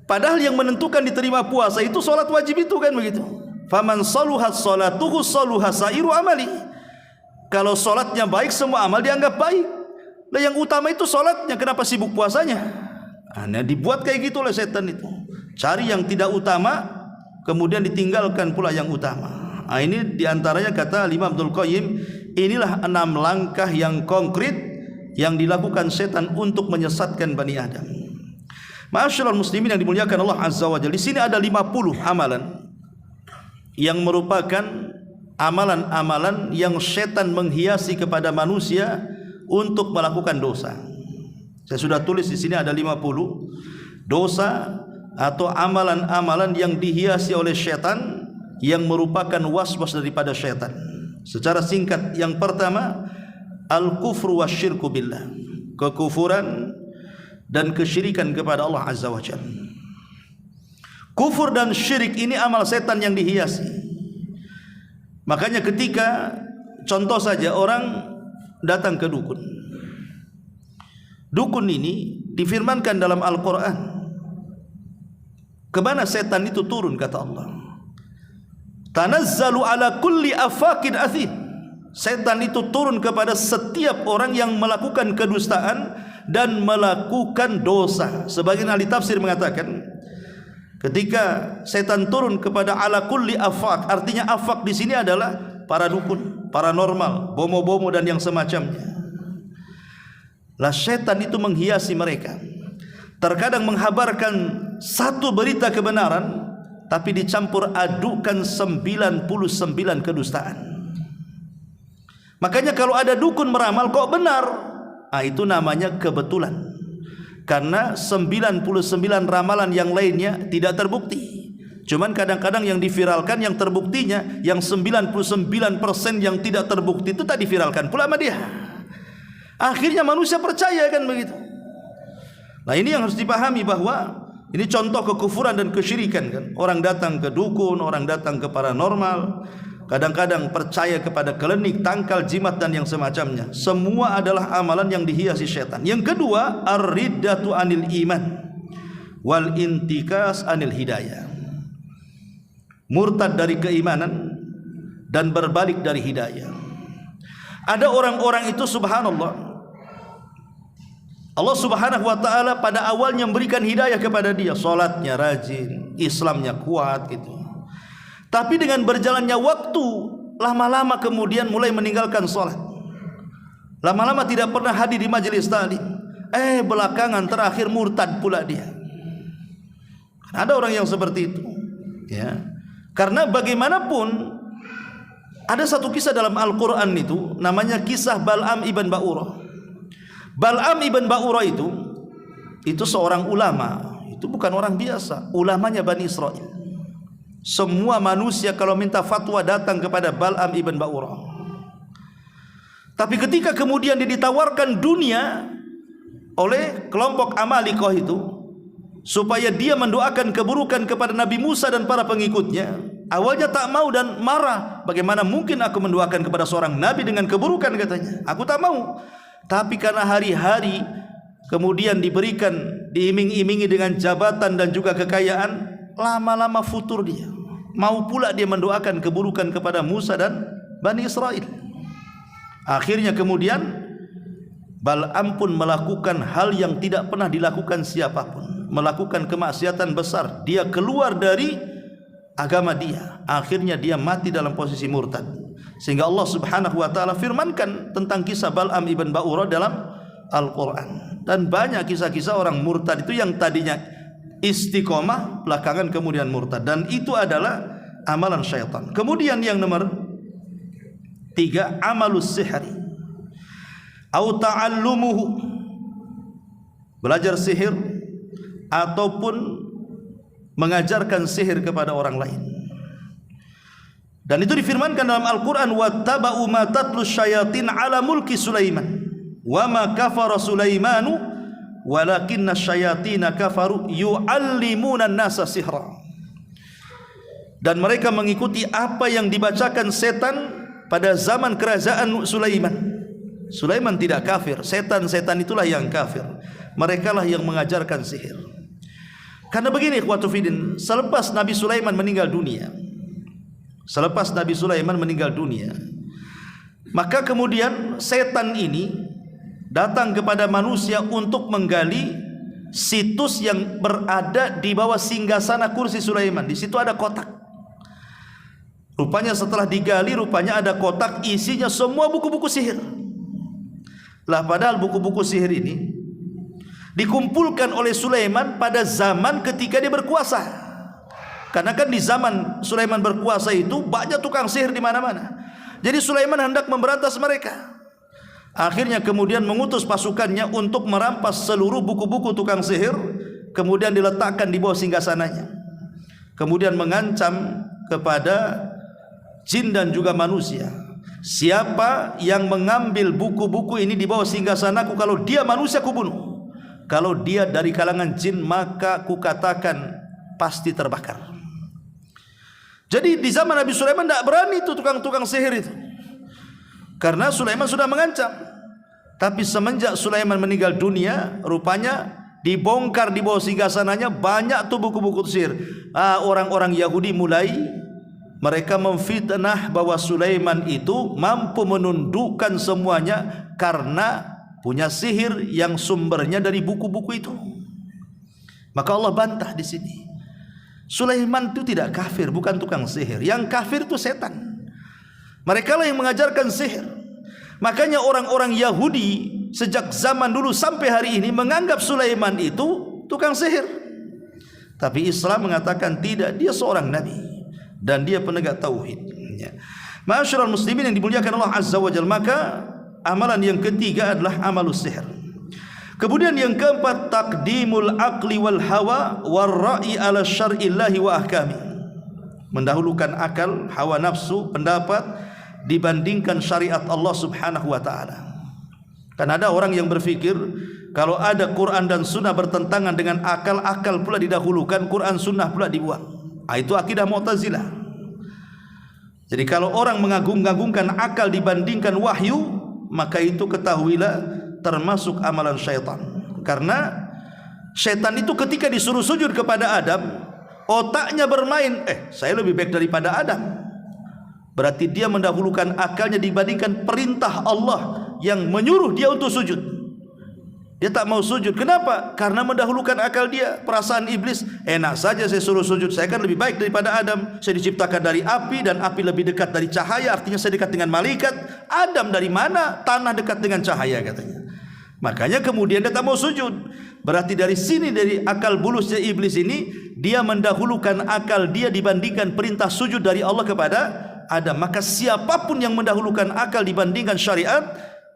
Padahal yang menentukan diterima puasa itu sholat wajib itu, kan begitu. Faman saluhat sholatuhu saluha sairu amali. Kalau sholatnya baik, semua amal dianggap baik. Lah yang utama itu sholatnya, kenapa sibuk puasanya? Nah, dibuat kayak gitu oleh setan itu. Cari yang tidak utama, kemudian ditinggalkan pula yang utama. Nah, ini diantaranya kata Imam Dzul Qayyim, inilah 6 langkah yang konkret yang dilakukan setan untuk menyesatkan Bani Adam. Ma'asyiral muslimin yang dimuliakan Allah Azza wa Jalla, di sini ada 50 amalan yang merupakan amalan-amalan yang setan menghiasi kepada manusia untuk melakukan dosa. Saya sudah tulis di sini ada 50 dosa atau amalan-amalan yang dihiasi oleh setan, yang merupakan waswas daripada setan. Secara singkat, yang pertama, al-kufru wasyirku billah, kekufuran dan kesyirikan kepada Allah Azza wa Jalla. Kufur dan syirik ini amal setan yang dihiasi. Makanya ketika contoh saja orang datang ke dukun, dukun ini difirmankan dalam Al-Quran, kemana setan itu turun, kata Allah, tanazzalu ala kulli afakin athim. Setan itu turun kepada setiap orang yang melakukan kedustaan dan melakukan dosa. Sebagian ahli tafsir mengatakan, ketika setan turun kepada ala kulli afak, artinya afak di sini adalah para dukun, paranormal, bomo-bomo dan yang semacamnya. Lah setan itu menghiasi mereka. Terkadang menghabarkan satu berita kebenaran, tapi dicampur adukan 99 kedustaan. Makanya kalau ada dukun meramal kok benar, itu namanya kebetulan. Karena 99 ramalan yang lainnya tidak terbukti. Cuman kadang-kadang yang diviralkan, yang terbuktinya, yang 99% yang tidak terbukti itu tak diviralkan pula sama dia. Akhirnya manusia percaya, kan begitu. Nah, ini yang harus dipahami, bahwa ini contoh kekufuran dan kesyirikan, kan. Orang datang ke dukun, orang datang ke paranormal, kadang-kadang percaya kepada klinik, tangkal, jimat dan yang semacamnya. Semua adalah amalan yang dihiasi setan. Yang kedua, ar-riddatu anil iman wal intikas anil hidayah. Murtad dari keimanan dan berbalik dari hidayah. Ada orang-orang itu subhanallah, Allah subhanahu wa ta'ala pada awalnya memberikan hidayah kepada dia, salatnya rajin, Islamnya kuat gitu. Tapi dengan berjalannya waktu, lama-lama kemudian mulai meninggalkan salat, lama-lama tidak pernah hadir di majelis taklim. Belakangan terakhir murtad pula dia. Ada orang yang seperti itu, ya. Karena bagaimanapun ada satu kisah dalam Al-Quran itu namanya kisah Bal'am ibn Ba'urah. Bal'am ibn Ba'urah itu seorang ulama. Itu bukan orang biasa, ulamanya Bani Israel. Semua manusia kalau minta fatwa datang kepada Bal'am ibn Ba'urah. Tapi ketika kemudian dia ditawarkan dunia oleh kelompok Amalikoh itu, supaya dia mendoakan keburukan kepada Nabi Musa dan para pengikutnya, awalnya tak mau dan marah. Bagaimana mungkin aku mendoakan kepada seorang Nabi dengan keburukan, katanya. Aku tak mau. Tapi karena hari-hari kemudian diberikan, diiming-imingi dengan jabatan dan juga kekayaan, lama-lama futur dia. Mau pula dia mendoakan keburukan kepada Musa dan Bani Israel. Akhirnya kemudian Bal'am pun melakukan hal yang tidak pernah dilakukan siapapun, melakukan kemaksiatan besar. Dia keluar dari agama dia. Akhirnya dia mati dalam posisi murtad. Sehingga Allah Subhanahu wa taala firmankan tentang kisah Bal'am ibn Ba'urah dalam Al-Quran. Dan banyak kisah-kisah orang murtad itu yang tadinya istiqomah, belakangan kemudian murtad. Dan itu adalah amalan syaitan. Kemudian yang nomor 3, amalus sihri au ta'allumuhu, belajar sihir ataupun mengajarkan sihir kepada orang lain. Dan itu difirmankan dalam Al-Quran, wattaba'u ma tatlus syayatin ala mulki Sulaiman wa ma kafara Sulaimanu walakinna syayatina kafaru yu'allimuna an-nasa sihra. Dan mereka mengikuti apa yang dibacakan setan pada zaman kerajaan Sulaiman. Sulaiman tidak kafir, setan-setan itulah yang kafir. Mereka lah yang mengajarkan sihir. Karena begini ikhwatu fiddin, selepas Nabi Sulaiman meninggal dunia, maka kemudian setan ini datang kepada manusia untuk menggali situs yang berada di bawah singgasana kursi Sulaiman. Di situ ada kotak. Rupanya setelah digali, rupanya ada kotak isinya semua buku-buku sihir. Lah padahal buku-buku sihir ini dikumpulkan oleh Sulaiman pada zaman ketika dia berkuasa. Karena kan di zaman Sulaiman berkuasa itu banyak tukang sihir di mana-mana. Jadi Sulaiman hendak memberantas mereka. Akhirnya kemudian mengutus pasukannya untuk merampas seluruh buku-buku tukang sihir, kemudian diletakkan di bawah singgasananya. Kemudian mengancam kepada jin dan juga manusia, siapa yang mengambil buku-buku ini di bawah singgasanaku, kalau dia manusia kubunuh, kalau dia dari kalangan jin maka kukatakan pasti terbakar. Jadi di zaman Nabi Sulaiman tidak berani itu tukang-tukang sihir itu, karena Sulaiman sudah mengancam. Tapi semenjak Sulaiman meninggal dunia, rupanya dibongkar di bawah singgasananya banyak tuh buku-buku sihir. Orang-orang Yahudi mulai mereka memfitnah bahwa Sulaiman itu mampu menundukkan semuanya karena punya sihir yang sumbernya dari buku-buku itu. Maka Allah bantah di sini. Sulaiman itu tidak kafir, bukan tukang sihir. Yang kafir itu setan. Mereka lah yang mengajarkan sihir. Makanya orang-orang Yahudi sejak zaman dulu sampai hari ini menganggap Sulaiman itu tukang sihir. Tapi Islam mengatakan tidak, dia seorang nabi dan dia penegak tauhid. Ma'asyiral muslimin yang dimuliakan Allah Azza wa Jalla, maka amalan yang ketiga adalah amalus sihir. Kemudian yang keempat, taqdimul aqli wal hawa war ra'i ala syar'illahi wa ahkami. Mendahulukan akal, hawa nafsu, pendapat dibandingkan syariat Allah Subhanahu wa taala. Karena ada orang yang berpikir kalau ada Quran dan sunnah bertentangan dengan akal, akal pula didahulukan, Quran sunnah pula dibuang. Itu akidah Mu'tazilah. Jadi kalau orang mengagung-agungkan akal dibandingkan wahyu, maka itu ketahuilah termasuk amalan syaitan. Karena syaitan itu ketika disuruh sujud kepada Adam, otaknya bermain, saya lebih baik daripada Adam. Berarti dia mendahulukan akalnya dibandingkan perintah Allah yang menyuruh dia untuk sujud. Dia tak mau sujud. Kenapa? Karena mendahulukan akal dia. Perasaan iblis, enak saja saya suruh sujud, saya kan lebih baik daripada Adam. Saya diciptakan dari api dan api lebih dekat dari cahaya, artinya saya dekat dengan malaikat. Adam dari mana? Tanah dekat dengan cahaya, katanya. Makanya kemudian dia tak mau sujud. Berarti dari sini, dari akal bulusnya iblis ini, dia mendahulukan akal dia dibandingkan perintah sujud dari Allah kepada Adam. Maka siapapun yang mendahulukan akal dibandingkan syariat,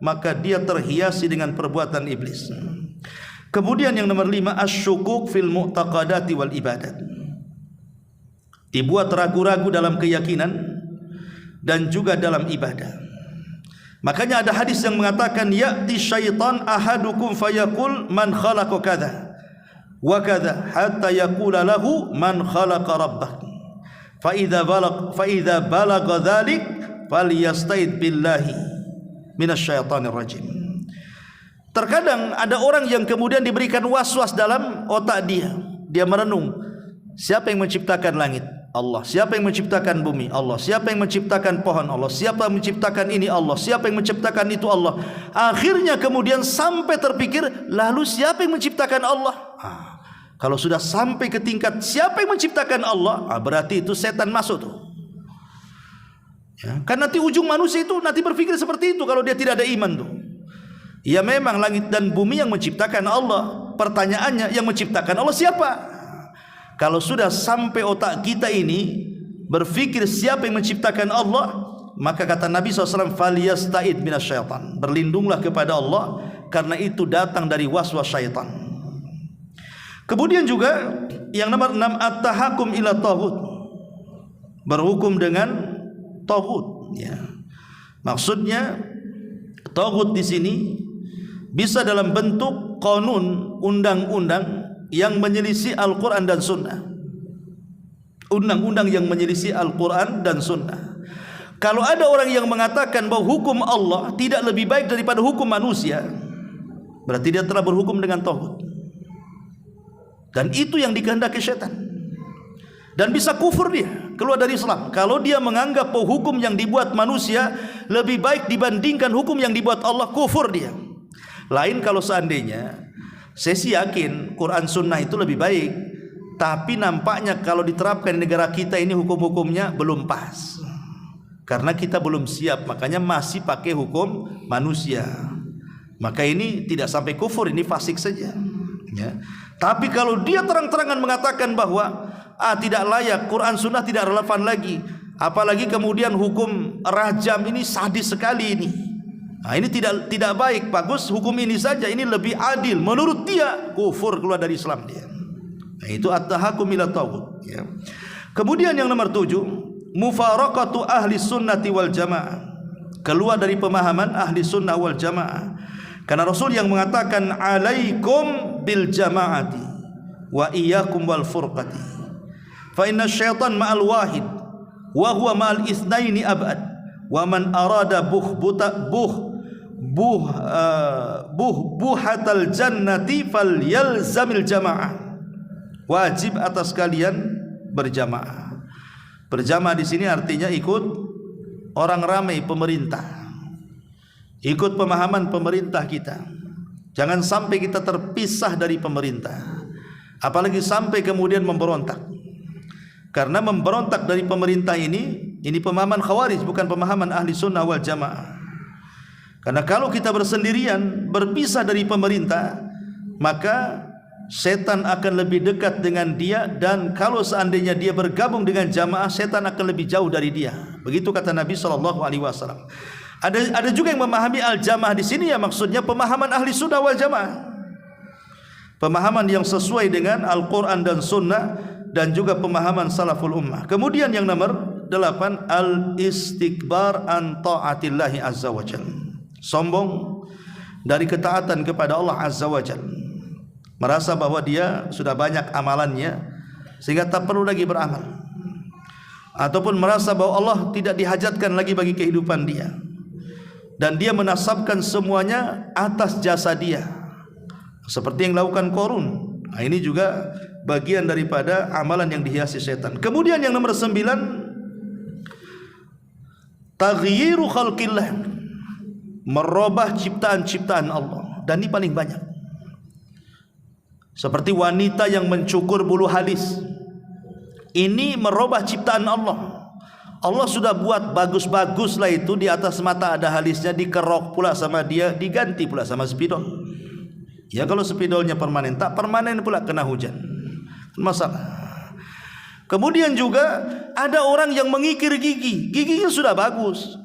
maka dia terhiasi dengan perbuatan iblis. Kemudian yang nomor 5, asyukuk fil mu'taqadati wal ibadat. Dibuat ragu-ragu dalam keyakinan dan juga dalam ibadah. Makanya ada hadis yang mengatakan, ya'ti syaitan ahadukum fayaqul man khalaqa kadza wa kadza hatta yaqula lahu man khalaqa rabbak. Fa idza balagha dzalik falyasta'id billahi minasyaitonir rajim. Terkadang ada orang yang kemudian diberikan was-was dalam otak dia. Dia merenung, siapa yang menciptakan langit? Allah. Siapa yang menciptakan bumi? Allah. Siapa yang menciptakan pohon? Allah. Siapa yang menciptakan ini? Allah. Siapa yang menciptakan itu? Allah. Akhirnya kemudian sampai terpikir, lalu siapa yang menciptakan Allah? Kalau sudah sampai ke tingkat siapa yang menciptakan Allah, berarti itu setan masuk tuh. Ya, kan nanti ujung manusia itu nanti berpikir seperti itu kalau dia tidak ada iman tuh. Ya memang langit dan bumi yang menciptakan Allah. Pertanyaannya, yang menciptakan Allah siapa? Kalau sudah sampai otak kita ini berpikir siapa yang menciptakan Allah, maka kata Nabi SAW, faliyasta'id minasyaitan, berlindunglah kepada Allah, karena itu datang dari waswas syaitan. Kemudian juga yang nomor 6, at-tahakum ila taghut, berhukum dengan taghut. Ya. Maksudnya taghut di sini bisa dalam bentuk qanun, undang-undang yang menyelisih Al-Quran dan Sunnah. Undang-undang yang menyelisih Al-Quran dan Sunnah. Kalau ada orang yang mengatakan bahwa hukum Allah tidak lebih baik daripada hukum manusia, berarti dia telah berhukum dengan taghut. Dan itu yang dikehendaki syaitan. Dan bisa kufur dia, keluar dari Islam. Kalau dia menganggap bahwa hukum yang dibuat manusia lebih baik dibandingkan hukum yang dibuat Allah, kufur dia. Lain kalau seandainya, saya sih yakin Quran Sunnah itu lebih baik, tapi nampaknya kalau diterapkan di negara kita ini hukum-hukumnya belum pas, karena kita belum siap, makanya masih pakai hukum manusia. Maka ini tidak sampai kufur, ini fasik saja ya. Tapi kalau dia terang-terangan mengatakan bahwa tidak layak, Quran Sunnah tidak relevan lagi, apalagi kemudian hukum rajam ini sadis sekali ini, ini tidak baik, bagus hukum ini saja, ini lebih adil, menurut dia, kufur, keluar dari Islam dia. Itu at-tahakum ila taghut ya. Kemudian yang nomor 7, mufaraqatu ahli sunnati wal jamaah, keluar dari pemahaman ahli sunnah wal jamaah. Karena Rasul yang mengatakan, alaikum bil jamaati wa iyyakum wal furqati, fa inna syaitan ma'al wahid wa huwa ma'al itsnaini abad, wa man arada buhatal jannati falyalzamil jamaah. Wajib atas kalian berjamaah. Berjamaah di sini artinya ikut orang ramai pemerintah, ikut pemahaman pemerintah kita. Jangan sampai kita terpisah dari pemerintah, apalagi sampai kemudian memberontak. Karena memberontak dari pemerintah ini pemahaman khawarij, bukan pemahaman ahli sunnah wal jamaah. Karena kalau kita bersendirian, berpisah dari pemerintah, maka setan akan lebih dekat dengan dia, dan kalau seandainya dia bergabung dengan jamaah, setan akan lebih jauh dari dia. Begitu kata Nabi SAW. Ada juga yang memahami al-jamaah di sini, ya maksudnya pemahaman ahli sunnah wal jamaah, pemahaman yang sesuai dengan Al-Quran dan Sunnah, dan juga pemahaman salaful ummah. Kemudian yang nomor 8, al-istikbar an ta'atillahi azza wa jalla, sombong dari ketaatan kepada Allah azza wa jalla, merasa bahwa dia sudah banyak amalannya sehingga tak perlu lagi beramal, ataupun merasa bahwa Allah tidak dihajatkan lagi bagi kehidupan dia, dan dia menasabkan semuanya atas jasa dia, seperti yang dilakukan Qarun. Ini juga bagian daripada amalan yang dihiasi setan. Kemudian yang nomor 9, taghyiru khalqillah, merubah ciptaan-ciptaan Allah, dan ini paling banyak. Seperti wanita yang mencukur bulu halis, ini merubah ciptaan Allah. Allah sudah buat bagus-bagus lah itu, di atas mata ada halisnya, dikerok pula sama dia, diganti pula sama spidol. Ya kalau spidolnya permanen, tak permanen pula kena hujan, masalah. Kemudian juga ada orang yang mengikir gigi, giginya sudah bagus,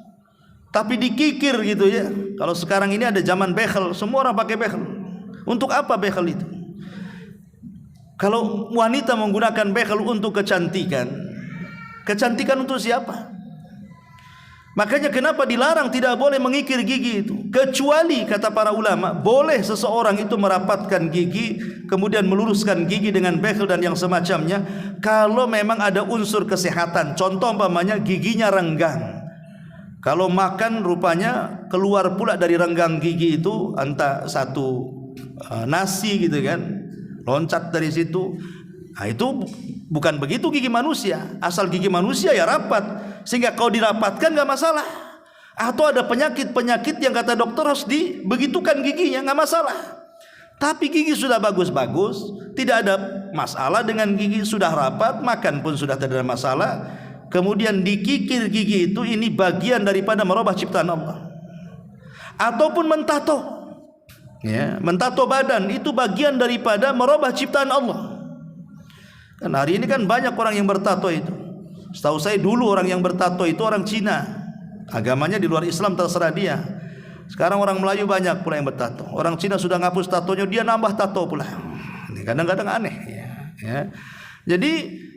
tapi dikikir gitu ya. Kalau sekarang ini ada zaman behel, semua orang pakai behel. Untuk apa behel itu? Kalau wanita menggunakan behel untuk kecantikan, kecantikan untuk siapa? Makanya kenapa dilarang tidak boleh mengikir gigi itu? Kecuali kata para ulama, boleh seseorang itu merapatkan gigi, kemudian meluruskan gigi dengan behel dan yang semacamnya, kalau memang ada unsur kesehatan. Contoh umpamanya giginya renggang, kalau makan rupanya keluar pula dari renggang gigi itu entah satu nasi gitu kan, loncat dari situ. Nah, itu bukan begitu gigi manusia. Asal gigi manusia ya rapat, sehingga kalau dirapatkan nggak masalah. Atau ada penyakit-penyakit yang kata dokter harus dibegitukan giginya, nggak masalah. Tapi gigi sudah bagus-bagus, tidak ada masalah dengan gigi, sudah rapat, makan pun sudah tidak ada masalah. Kemudian dikikir gigi itu, ini bagian daripada merubah ciptaan Allah. Ataupun mentato, ya, mentato badan itu bagian daripada merubah ciptaan Allah. Kan hari ini kan banyak orang yang bertato itu. Setahu saya dulu orang yang bertato itu orang Cina, agamanya di luar Islam, terserah dia. Sekarang orang Melayu banyak pula yang bertato. Orang Cina sudah ngapus tatonya, dia nambah tato pula. Ini kadang-kadang aneh ya. Jadi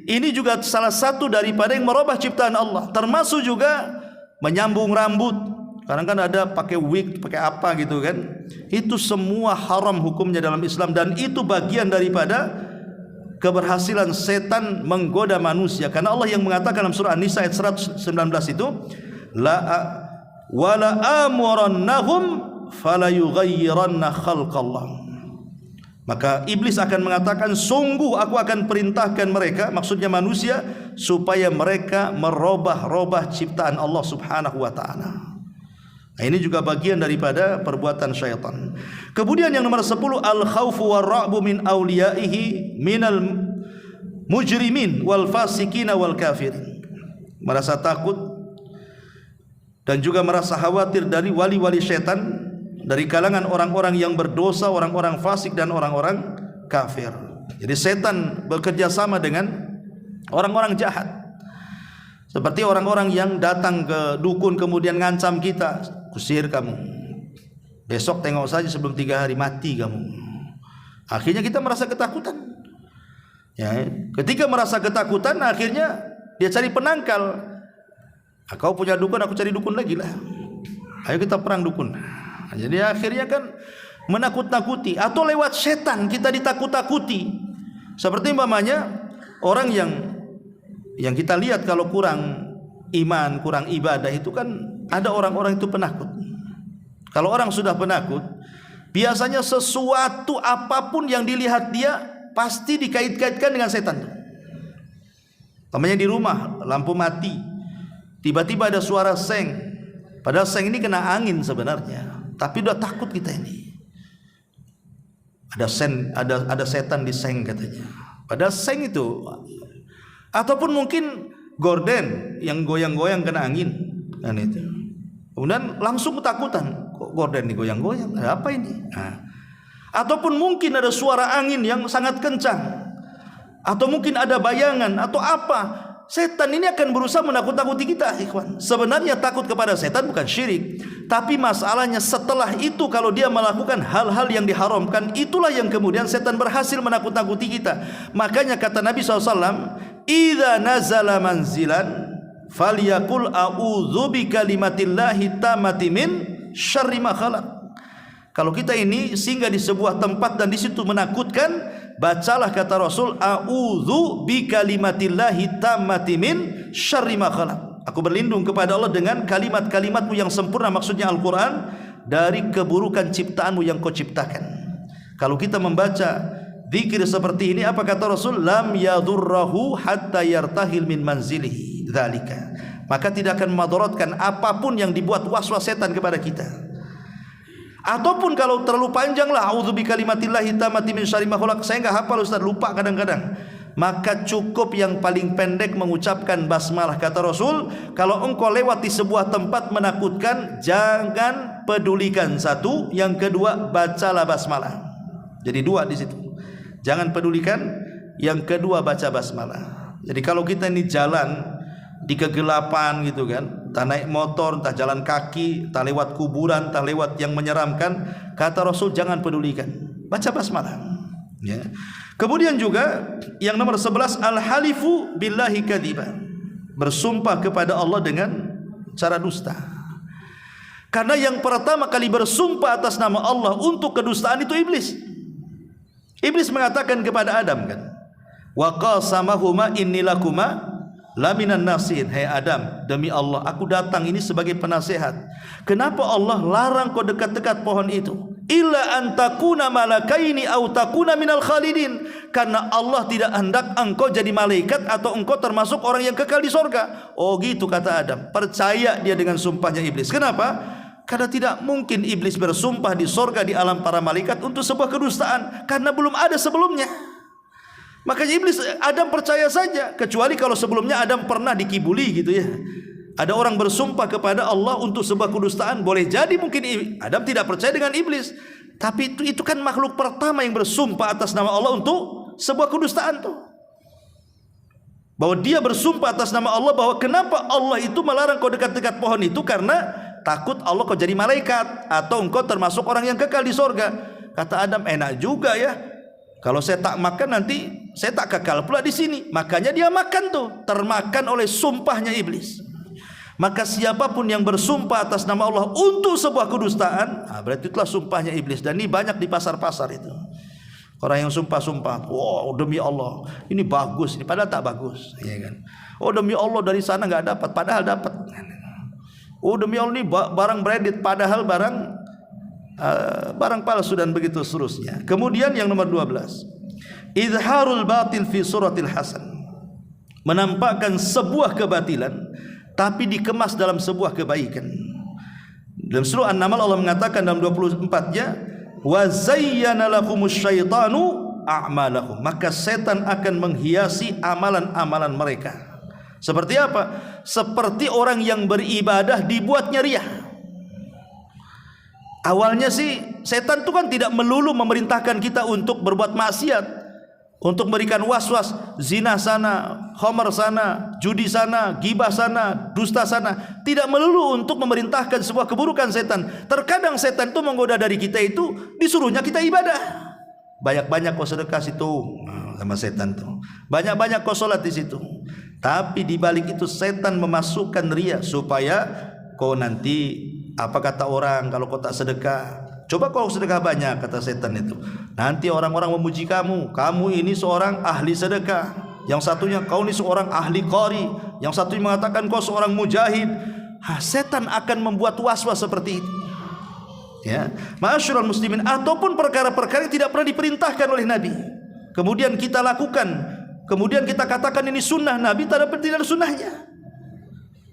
ini juga salah satu daripada yang merubah ciptaan Allah. Termasuk juga menyambung rambut. Sekarang kan ada pakai wig, pakai apa gitu kan. Itu semua haram hukumnya dalam Islam, dan itu bagian daripada keberhasilan setan menggoda manusia. Karena Allah yang mengatakan dalam surah An-Nisa ayat 119 itu, la wala amurannahum fala yughayyiranna khalqallah. Maka iblis akan mengatakan, sungguh aku akan perintahkan mereka, maksudnya manusia, supaya mereka merubah-rubah ciptaan Allah Subhanahu wa taala. Nah, ini juga bagian daripada perbuatan syaitan. Kemudian yang nomor 10, al-khaufu war-ra'bu min awliyaihi minal mujrimin wal fasikina wal kafirin. Merasa takut dan juga merasa khawatir dari wali-wali syaitan, dari kalangan orang-orang yang berdosa, orang-orang fasik dan orang-orang kafir. Jadi setan bekerja sama dengan orang-orang jahat. Seperti orang-orang yang datang ke dukun kemudian ngancam kita, kusir kamu, besok tengok saja sebelum 3 hari mati kamu. Akhirnya kita merasa ketakutan ya. Ketika merasa ketakutan, akhirnya dia cari penangkal. Kau punya dukun, aku cari dukun lagi lah. Ayo kita perang dukun. Jadi akhirnya kan menakut-nakuti, atau lewat setan kita ditakut-takuti. Seperti umpamanya orang yang kita lihat kalau kurang iman, kurang ibadah itu kan ada orang-orang itu penakut. Kalau orang sudah penakut, biasanya sesuatu apapun yang dilihat dia pasti dikait-kaitkan dengan setan. Namanya di rumah lampu mati, tiba-tiba ada suara seng, padahal seng ini kena angin sebenarnya, tapi udah takut kita ini. Ada setan di seng katanya. Padahal seng itu, ataupun mungkin gorden yang goyang-goyang kena angin kan itu. Kemudian langsung ketakutan, kok gorden digoyang-goyang, ada apa ini? Nah. Ataupun mungkin ada suara angin yang sangat kencang, atau mungkin ada bayangan atau apa. Setan ini akan berusaha menakut-nakuti kita, ikhwan. Sebenarnya takut kepada setan bukan syirik, tapi masalahnya setelah itu kalau dia melakukan hal-hal yang diharamkan, itulah yang kemudian setan berhasil menakut-nakuti kita. Makanya kata Nabi SAW, idza nazala manzilan falyaqul a'udzu bikalimatillahi tammati min syarri ma khalaq. Kalau kita ini singgah di sebuah tempat dan di situ menakutkan, bacalah kata Rasul, a'udzu bikalimatillahi tammati min syarri ma khalaq. Aku berlindung kepada Allah dengan kalimat-kalimatmu yang sempurna, maksudnya Al-Quran, dari keburukan ciptaanmu yang kau ciptakan. Kalau kita membaca zikir seperti ini, apa kata Rasul? Lam yadurrahu hatta yartahil min manzilihi dzalika. Maka tidak akan madaratkan apapun yang dibuat waswas setan kepada kita. Ataupun kalau terlalu panjang lah, a'udzu bikalimatillahi tammati min syarri ma khalaq, saya enggak hafal Ustaz, lupa kadang-kadang. Maka cukup yang paling pendek mengucapkan basmalah. Kata Rasul, kalau engkau lewati sebuah tempat menakutkan, jangan pedulikan satu, yang kedua bacalah basmalah. Jadi dua di situ. Jangan pedulikan, yang kedua baca basmalah. Jadi kalau kita ini jalan di kegelapan gitu kan, entah naik motor, entah jalan kaki, entah lewat kuburan, entah lewat yang menyeramkan, kata Rasul jangan pedulikan, baca basmalah. Ya. Kemudian juga yang nomor 11, al-halifu billahi kadiba, bersumpah kepada Allah dengan cara dusta. Karena yang pertama kali bersumpah atas nama Allah untuk kedustaan itu iblis. Iblis mengatakan kepada Adam kan, wa qasamahuma inni lakuma laminan nasihin. Hai Adam, demi Allah aku datang ini sebagai penasehat. Kenapa Allah larang kau dekat-dekat pohon itu? Illa an takuna malakaini aw takuna minal khalidin. Karena Allah tidak hendak engkau jadi malaikat atau engkau termasuk orang yang kekal di sorga. Oh gitu kata Adam. Percaya dia dengan sumpahnya iblis. Kenapa? Karena tidak mungkin iblis bersumpah di sorga, di alam para malaikat untuk sebuah kedustaan, karena belum ada sebelumnya. Makanya iblis, Adam percaya saja, kecuali kalau sebelumnya Adam pernah dikibuli gitu ya. Ada orang bersumpah kepada Allah untuk sebuah kedustaan, boleh jadi mungkin Adam tidak percaya dengan iblis. Tapi itu kan makhluk pertama yang bersumpah atas nama Allah untuk sebuah kedustaan tuh. Bahwa dia bersumpah atas nama Allah bahwa kenapa Allah itu melarang kau dekat-dekat pohon itu, karena takut Allah kau jadi malaikat atau engkau termasuk orang yang kekal di sorga. Kata Adam, enak juga ya, kalau saya tak makan nanti saya tak kekal pula di sini. Makanya dia makan tuh, termakan oleh sumpahnya iblis. Maka siapapun yang bersumpah atas nama Allah untuk sebuah kedustaan, berarti itulah sumpahnya iblis. Dan ini banyak di pasar-pasar itu. Orang yang sumpah-sumpah, wow demi Allah ini bagus, ini padahal tak bagus, ya kan? Oh demi Allah dari sana nggak dapat, padahal dapat. Oh demi Allah ini barang branded, padahal barang palsu, dan begitu seterusnya. Kemudian yang nomor 12, izharul batil fi suratil hasan, menampakkan sebuah kebatilan tapi dikemas dalam sebuah kebaikan. Dalam surah An-Naml Allah mengatakan dalam 24-nya, wa zayyana lahumus syaitanu a'malahum, maka setan akan menghiasi amalan-amalan mereka. Seperti apa? Seperti orang yang beribadah dibuatnya riya. Awalnya sih setan itu kan tidak melulu memerintahkan kita untuk berbuat maksiat, untuk memberikan was-was, zina sana, khamar sana, judi sana, gibah sana, dusta sana. Tidak melulu untuk memerintahkan sebuah keburukan setan. Terkadang setan itu menggoda dari kita itu, disuruhnya kita ibadah. Banyak-banyak kau sedekah situ sama setan tuh. Banyak-banyak kau sholat di situ. Tapi di balik itu setan memasukkan riya supaya kau nanti, apa kata orang kalau kau tak sedekah? Coba kau sedekah banyak, kata setan itu. Nanti orang-orang memuji kamu. Kamu ini seorang ahli sedekah. Yang satunya kau ini seorang ahli qari. Yang satunya mengatakan kau seorang mujahid. Setan akan membuat was-was seperti itu. Ya, ma'asyiral muslimin, ataupun perkara-perkara yang tidak pernah diperintahkan oleh Nabi, kemudian kita lakukan, kemudian kita katakan ini sunnah Nabi, tidak ada sunnahnya.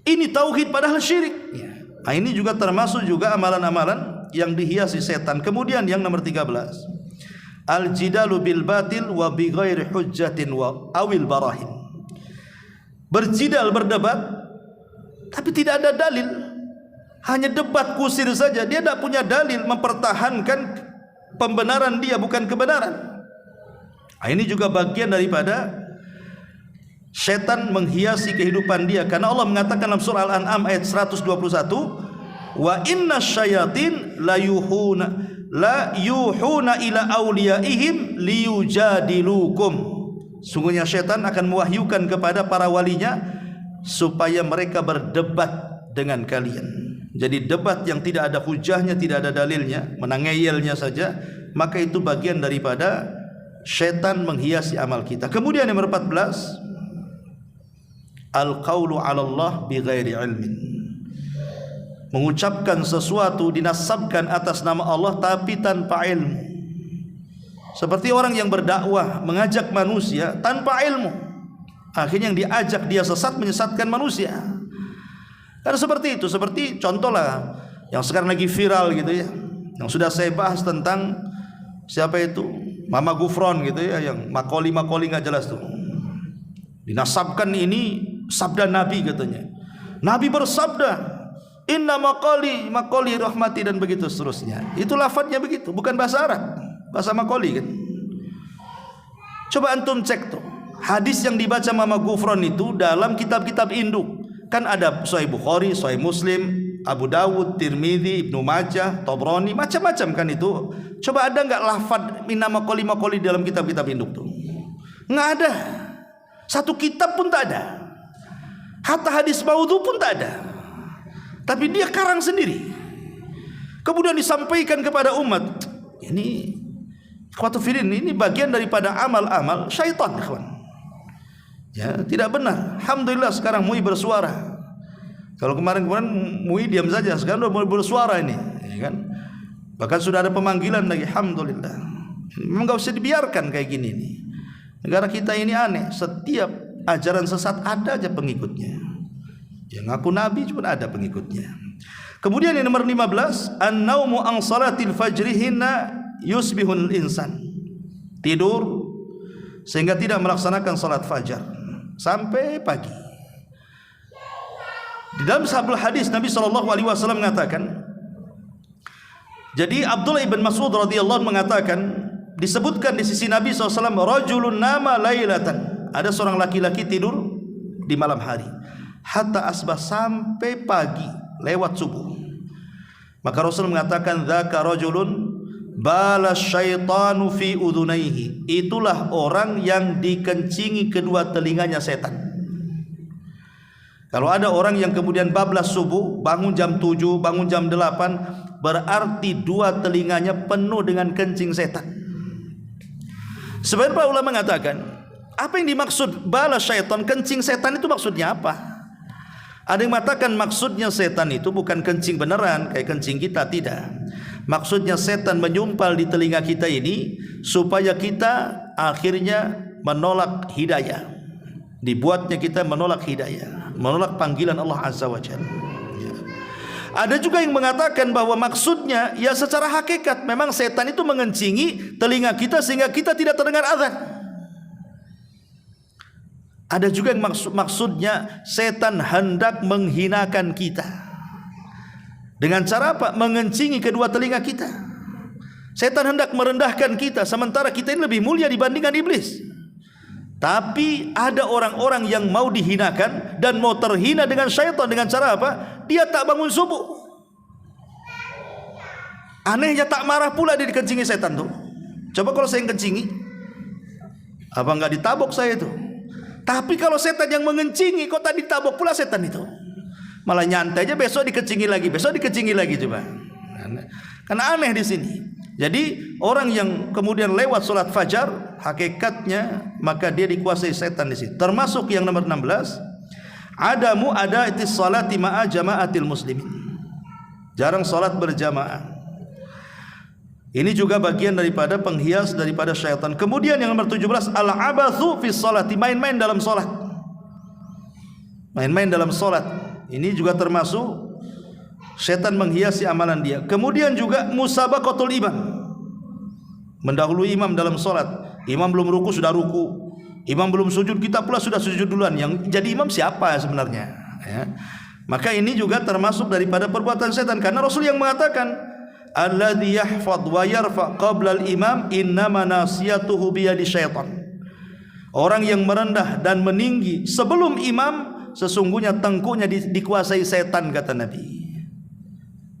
Ini tauhid padahal syirik. Ya. Nah, ini juga termasuk juga amalan-amalan yang dihiasi setan. Kemudian yang nomor 13, al-jidalu bil batil wa bi ghairi hujjatin wa awil barahin. Berjidal, berdebat tapi tidak ada dalil. Hanya debat kusir saja, dia tidak punya dalil mempertahankan pembenaran dia, bukan kebenaran. Nah, ini juga bagian daripada setan menghiasi kehidupan dia. Karena Allah mengatakan dalam surah Al-An'am ayat 121, wa inna syayatin la yuhuna ila awliyaihim liyujadilukum. Sungguhnya syaitan akan mewahyukan kepada para walinya supaya mereka berdebat dengan kalian. Jadi debat yang tidak ada hujahnya, tidak ada dalilnya, menangeyelnya saja, maka itu bagian daripada syaitan menghiasi amal kita. Kemudian yang nomor 14, al-qawlu 'ala Allah bighairi ilmin. Mengucapkan sesuatu, dinasabkan atas nama Allah tapi tanpa ilmu. Seperti orang yang berdakwah, mengajak manusia tanpa ilmu. Akhirnya yang diajak dia sesat, menyesatkan manusia. Karena seperti itu, seperti contohlah yang sekarang lagi viral gitu ya, yang sudah saya bahas tentang siapa itu Mama Gufron gitu ya, yang makoli nggak jelas tuh, dinasabkan ini sabda Nabi katanya. Nabi bersabda, inna makoli rahmati, dan begitu seterusnya. Itu lafadznya begitu, bukan bahasa Arab, bahasa makoli kan. Coba antum cek tuh, hadis yang dibaca Mama Gufron itu dalam kitab-kitab induk. Kan ada Sahih Bukhari, Sahih Muslim, Abu Dawud, Tirmidzi, Ibnu Majah, Tabrani, macam-macam kan itu. Coba ada nggak lafad minama koli dalam kitab-kitab induk tuh? Nggak ada. Satu kitab pun tak ada. Hatta hadis maudhu pun tak ada. Tapi dia karang sendiri. Kemudian disampaikan kepada umat. Ini ini bagian daripada amal-amal syaitan, kawan. Ya, tidak benar. Alhamdulillah sekarang MUI bersuara. Kalau kemarin-kemarin MUI diam saja, sekarang sudah mulai bersuara ini, ya kan? Bahkan sudah ada pemanggilan lagi. Alhamdulillah. Memang enggak usah dibiarkan kayak gini nih. Negara kita ini aneh. Setiap ajaran sesat ada aja pengikutnya. Yang ngaku nabi cuma ada pengikutnya. Kemudian yang nomor 15, an-naumu an salatil fajri hina yusbihul insan. Tidur sehingga tidak melaksanakan salat fajar sampai pagi. Di dalam sebuah hadis Nabi SAW mengatakan, jadi Abdullah ibn Mas'ud radhiyallahu anhu mengatakan, disebutkan di sisi Nabi SAW, rajulun nama lailatan, ada seorang laki-laki tidur di malam hari, hatta asbah, sampai pagi lewat subuh. Maka Rasul mengatakan, dzaka rajulun bala syaitanu fi udhunaihi, itulah orang yang dikencingi kedua telinganya setan. Kalau ada orang yang kemudian bablas subuh, bangun jam 7, bangun jam 8, berarti dua telinganya penuh dengan kencing setan. Sebagian para ulama mengatakan, apa yang dimaksud bala syaitan, kencing setan itu maksudnya apa? Ada yang mengatakan maksudnya setan itu bukan kencing beneran kayak kencing kita, tidak. Maksudnya setan menyumpal di telinga kita ini supaya kita akhirnya menolak hidayah. Dibuatnya kita menolak hidayah, menolak panggilan Allah Azza wa Jalla. Ya. Ada juga yang mengatakan bahwa maksudnya ya secara hakikat memang setan itu mengencingi telinga kita sehingga kita tidak terdengar azan. Ada juga yang maksudnya setan hendak menghinakan kita. Dengan cara apa? Mengencingi kedua telinga kita. Setan hendak merendahkan kita, sementara kita ini lebih mulia dibandingkan iblis. Tapi ada orang-orang yang mau dihinakan dan mau terhina dengan syaitan dengan cara apa? Dia tak bangun subuh. Anehnya tak marah pula dia dikencingi setan tuh. Coba kalau saya yang kencingi, apa enggak ditabok saya itu? Tapi kalau setan yang mengencingi, kok tak ditabok pula setan itu? Malah nyantai aja, besok dikencingi lagi, besok dikencingi lagi, coba. Karena aneh di sini. Jadi orang yang kemudian lewat sholat fajar, hakikatnya maka dia dikuasai setan di sini. Termasuk yang nomor 16, adamu adaitis salati ma'a jama'atil muslimin. Jarang sholat berjamaah. Ini juga bagian daripada penghias daripada syaitan. Kemudian yang nomor 17, al-abathu fi sholati, main-main dalam sholat. Main-main dalam sholat. Ini juga termasuk setan menghiasi amalan dia. Kemudian juga musabaqatul imam, mendahului imam dalam sholat. Imam belum ruku sudah ruku, imam belum sujud kita pula sudah sujud duluan. Yang jadi imam siapa sebenarnya, ya? Maka ini juga termasuk daripada perbuatan setan, karena Rasul yang mengatakan, alladzi yahfadz wa yarfa qabla al-imam innama nasiyatuhu biyadi syaitan. Orang yang merendah dan meninggi sebelum imam, sesungguhnya tengkuknya dikuasai setan, kata Nabi.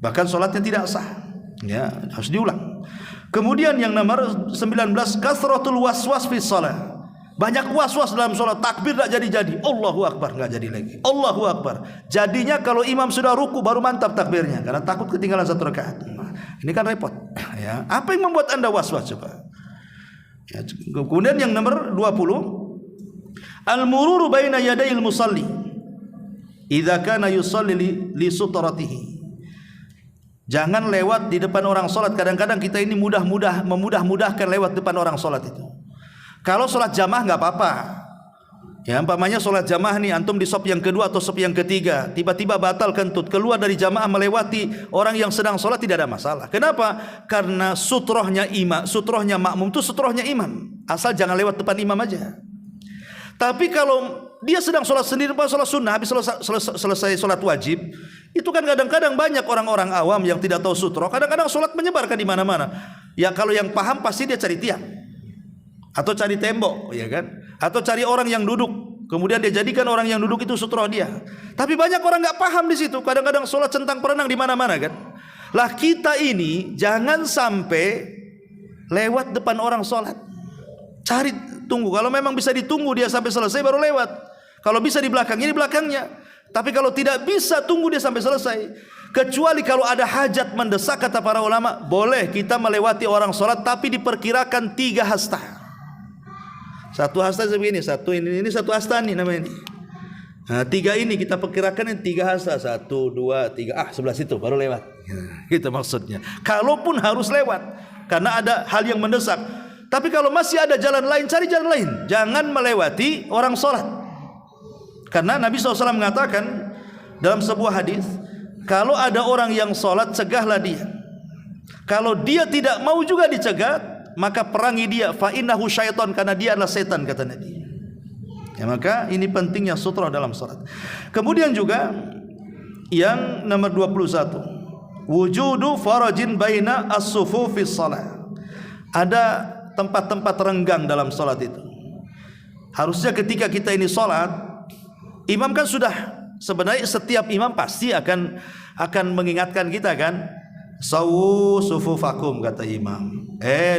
Bahkan sholatnya tidak sah, ya, harus diulang. Kemudian yang nomor 19, kasratul waswas fi shalah. Banyak waswas dalam sholat, takbir tak jadi-jadi, Allahu Akbar nggak jadi lagi, Allahu Akbar. Jadinya kalau imam sudah ruku baru mantap takbirnya, karena takut ketinggalan satu rakaat. Ini kan repot, ya. Apa yang membuat anda waswas, coba? Ya, kemudian yang nomor 20, al-mururu baina yadayil musalli idza kana yusalli li sutratihi. Jangan lewat di depan orang sholat. Kadang-kadang kita ini memudah-mudahkan lewat depan orang sholat itu. Kalau sholat jamaah nggak apa-apa. Ya, umpamanya sholat jamaah nih, antum di sop yang kedua atau sop yang ketiga, tiba-tiba batal kentut, keluar dari jamaah melewati orang yang sedang sholat, tidak ada masalah. Kenapa? Karena sutrohnya makmum itu sutrohnya imam. Asal jangan lewat depan imam aja. Tapi kalau dia sedang sholat sendiri, sholat sunnah, habis selesai sholat wajib, itu kan kadang-kadang banyak orang-orang awam yang tidak tahu sutroh. Kadang-kadang sholat menyebarkan di mana-mana. Ya kalau yang paham pasti dia cari tiang atau cari tembok, ya kan? atau cari orang yang duduk, kemudian dia jadikan orang yang duduk itu sutroh dia. Tapi banyak orang nggak paham di situ. Kadang-kadang sholat centang perenang di mana-mana kan. Lah kita ini jangan sampai lewat depan orang sholat. Cari, tunggu. Kalau memang bisa ditunggu dia sampai selesai baru lewat. Kalau bisa di belakangnya, di belakangnya. Tapi kalau tidak bisa, tunggu dia sampai selesai. Kecuali kalau ada hajat mendesak, kata para ulama, boleh kita melewati orang sholat, tapi diperkirakan 3 hasta. Satu hasta sebegini, satu ini satu hasta nih namanya ini. Nah, 3 ini kita perkirakan yang 3 hasta, 1, 2, 3, sebelah situ baru lewat. Gitu maksudnya. Kalaupun harus lewat, karena ada hal yang mendesak. Tapi kalau masih ada jalan lain, cari jalan lain. Jangan melewati orang sholat. Karena Nabi SAW mengatakan dalam sebuah hadis, kalau ada orang yang sholat, cegahlah dia. Kalau dia tidak mau juga dicegah, maka perangi dia, fa innahu syaitan, karena dia adalah setan, kata Nabi. Ya, maka ini pentingnya sutrah dalam salat. Kemudian juga yang nomor 21, wujudu farajin baina as-sufufis shalah. Ada tempat-tempat renggang dalam salat itu. Harusnya ketika kita ini salat, imam kan sudah, sebenarnya setiap imam pasti akan mengingatkan kita kan, sawu sufufakum, kata imam.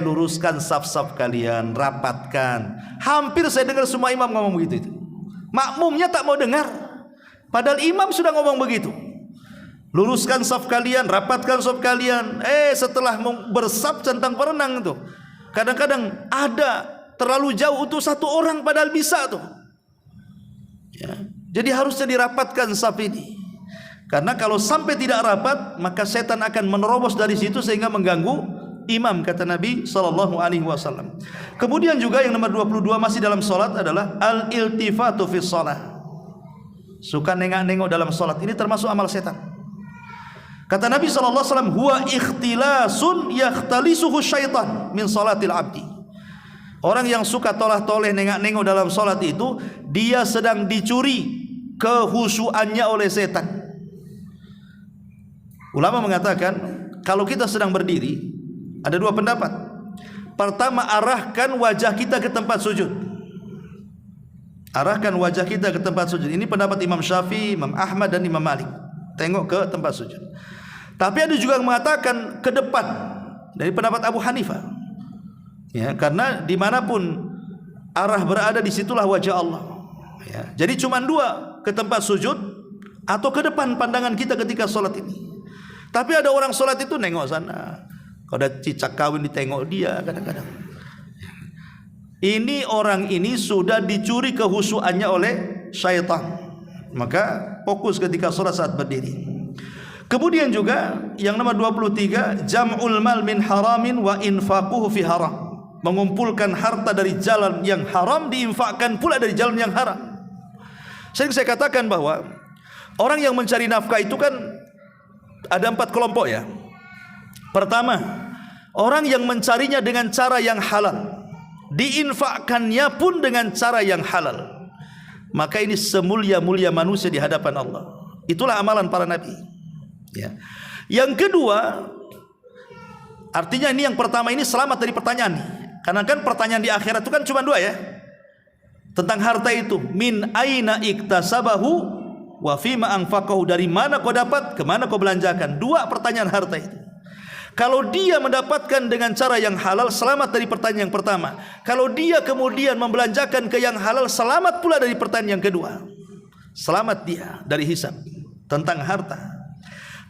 Luruskan saf-saf kalian, rapatkan. Hampir saya dengar semua imam ngomong begitu itu. Makmumnya tak mau dengar, padahal imam sudah ngomong begitu. Luruskan saf kalian, rapatkan saf kalian. Setelah bersaf centang perenang itu, kadang-kadang ada terlalu jauh untuk satu orang padahal bisa tuh. Ya. Jadi harusnya dirapatkan saf ini. Karena kalau sampai tidak rapat, maka setan akan menerobos dari situ sehingga mengganggu imam, kata Nabi SAW. Kemudian juga yang nomor 22 masih dalam solat adalah al-iltifatu fi shalah. Suka nengok-nengok dalam solat, ini termasuk amal setan. Kata Nabi SAW, huwa ikhtilasun yakhtalisuhu syaitan min salatil abdi. Orang yang suka tolah-toleh nengok-nengok dalam solat itu, dia sedang dicuri kehusuannya oleh setan. Ulama mengatakan, kalau kita sedang berdiri, ada 2 pendapat. Pertama, arahkan wajah kita ke tempat sujud. Arahkan wajah kita ke tempat sujud. Ini pendapat Imam Syafi'i, Imam Ahmad dan Imam Malik. Tengok ke tempat sujud. Tapi ada juga yang mengatakan ke depan, dari pendapat Abu Hanifah. Ya, karena dimanapun arah berada, disitulah wajah Allah. Ya, jadi cuma 2, ke tempat sujud atau ke depan pandangan kita ketika sholat ini. Tapi ada orang sholat itu nengok sana. Kalau ada cicak kawin ditengok dia kadang-kadang. Ini orang ini sudah dicuri kehusuannya oleh syaitan. Maka fokus ketika sholat saat berdiri. Kemudian juga yang nomor 23, jam'ul mal min haramin wa infaquhu fi haram. Mengumpulkan harta dari jalan yang haram, diinfakkan pula dari jalan yang haram. Sering saya katakan bahwa orang yang mencari nafkah itu kan ada 4 kelompok ya. Pertama, orang yang mencarinya dengan cara yang halal, diinfakkannya pun dengan cara yang halal. Maka ini semulia-mulia manusia di hadapan Allah. Itulah amalan para nabi. Ya. Yang kedua, artinya ini yang pertama ini selamat dari pertanyaan. Karena kan pertanyaan di akhirat itu kan cuma 2 ya. Tentang harta itu, min aina iktasabahu wa fima anfaqahu, dari mana kau dapat, kemana kau belanjakan. 2 pertanyaan harta itu. Kalau dia mendapatkan dengan cara yang halal, selamat dari pertanyaan yang pertama. Kalau dia kemudian membelanjakan ke yang halal, selamat pula dari pertanyaan yang kedua. Selamat dia dari hisab tentang harta.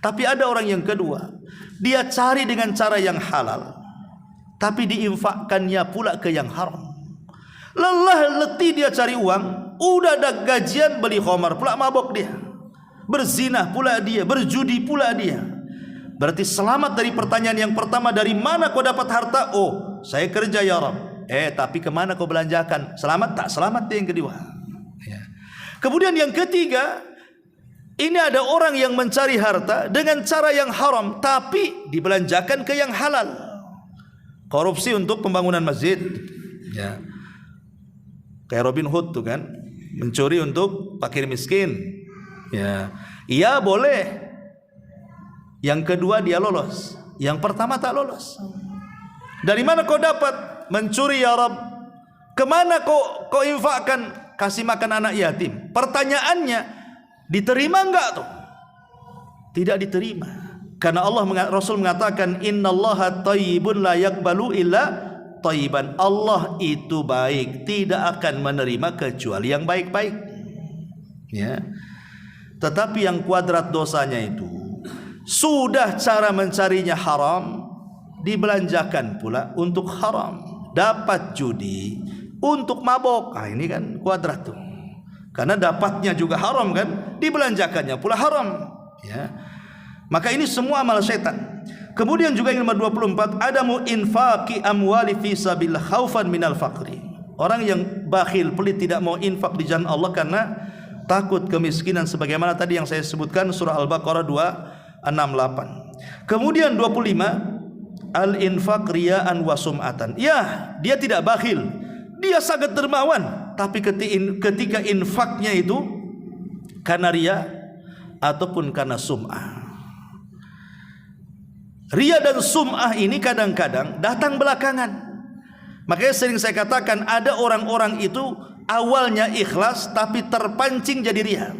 Tapi ada orang yang kedua, dia cari dengan cara yang halal, tapi diinfakkannya pula ke yang haram. Lelah letih dia cari uang, udah ada gajian beli khamar pula mabok dia, berzina pula dia, berjudi pula dia. Berarti selamat dari pertanyaan yang pertama, dari mana kau dapat harta? Oh, saya kerja ya Rabb. Tapi kemana kau belanjakan? Selamat tak? Selamat dia yang kedua. Ya. Kemudian yang ketiga, ini ada orang yang mencari harta dengan cara yang haram, tapi dibelanjakan ke yang halal. Korupsi untuk pembangunan masjid. Ya. Kayak Robin Hood tuh kan, mencuri untuk fakir miskin. Ya, iya boleh. Yang kedua dia lolos, yang pertama tak lolos. Dari mana kau dapat? Mencuri ya Rabb. Kemana kau infakkan? Kasih makan anak yatim. Pertanyaannya, diterima enggak tuh? Tidak diterima. Karena Rasul mengatakan, innallaha thayyibun la yaqbalu illa thayyiban. Allah itu baik, tidak akan menerima kecuali yang baik-baik. Ya. Tetapi yang kuadrat dosanya itu, sudah cara mencarinya haram, dibelanjakan pula untuk haram. Dapat judi untuk mabok. Ini kan kuadrat tuh. Karena dapatnya juga haram kan, dibelanjakannya pula haram. Ya. Maka ini semua amal setan. Kemudian juga yang nomor 24, adamu infaqi amwali fi sabilillah khaufan minal faqri. Orang yang bakhil, pelit, tidak mau infak di jalan Allah karena takut kemiskinan, sebagaimana tadi yang saya sebutkan surah Al-Baqarah 268. Kemudian 25, al-infaq riya'an wa sum'atan. Ya, dia tidak bakhil, dia sangat dermawan, tapi ketika infaknya itu karena riya ataupun karena sum'ah. Riya dan sum'ah ini kadang-kadang datang belakangan. Makanya sering saya katakan, ada orang-orang itu awalnya ikhlas tapi terpancing jadi riya.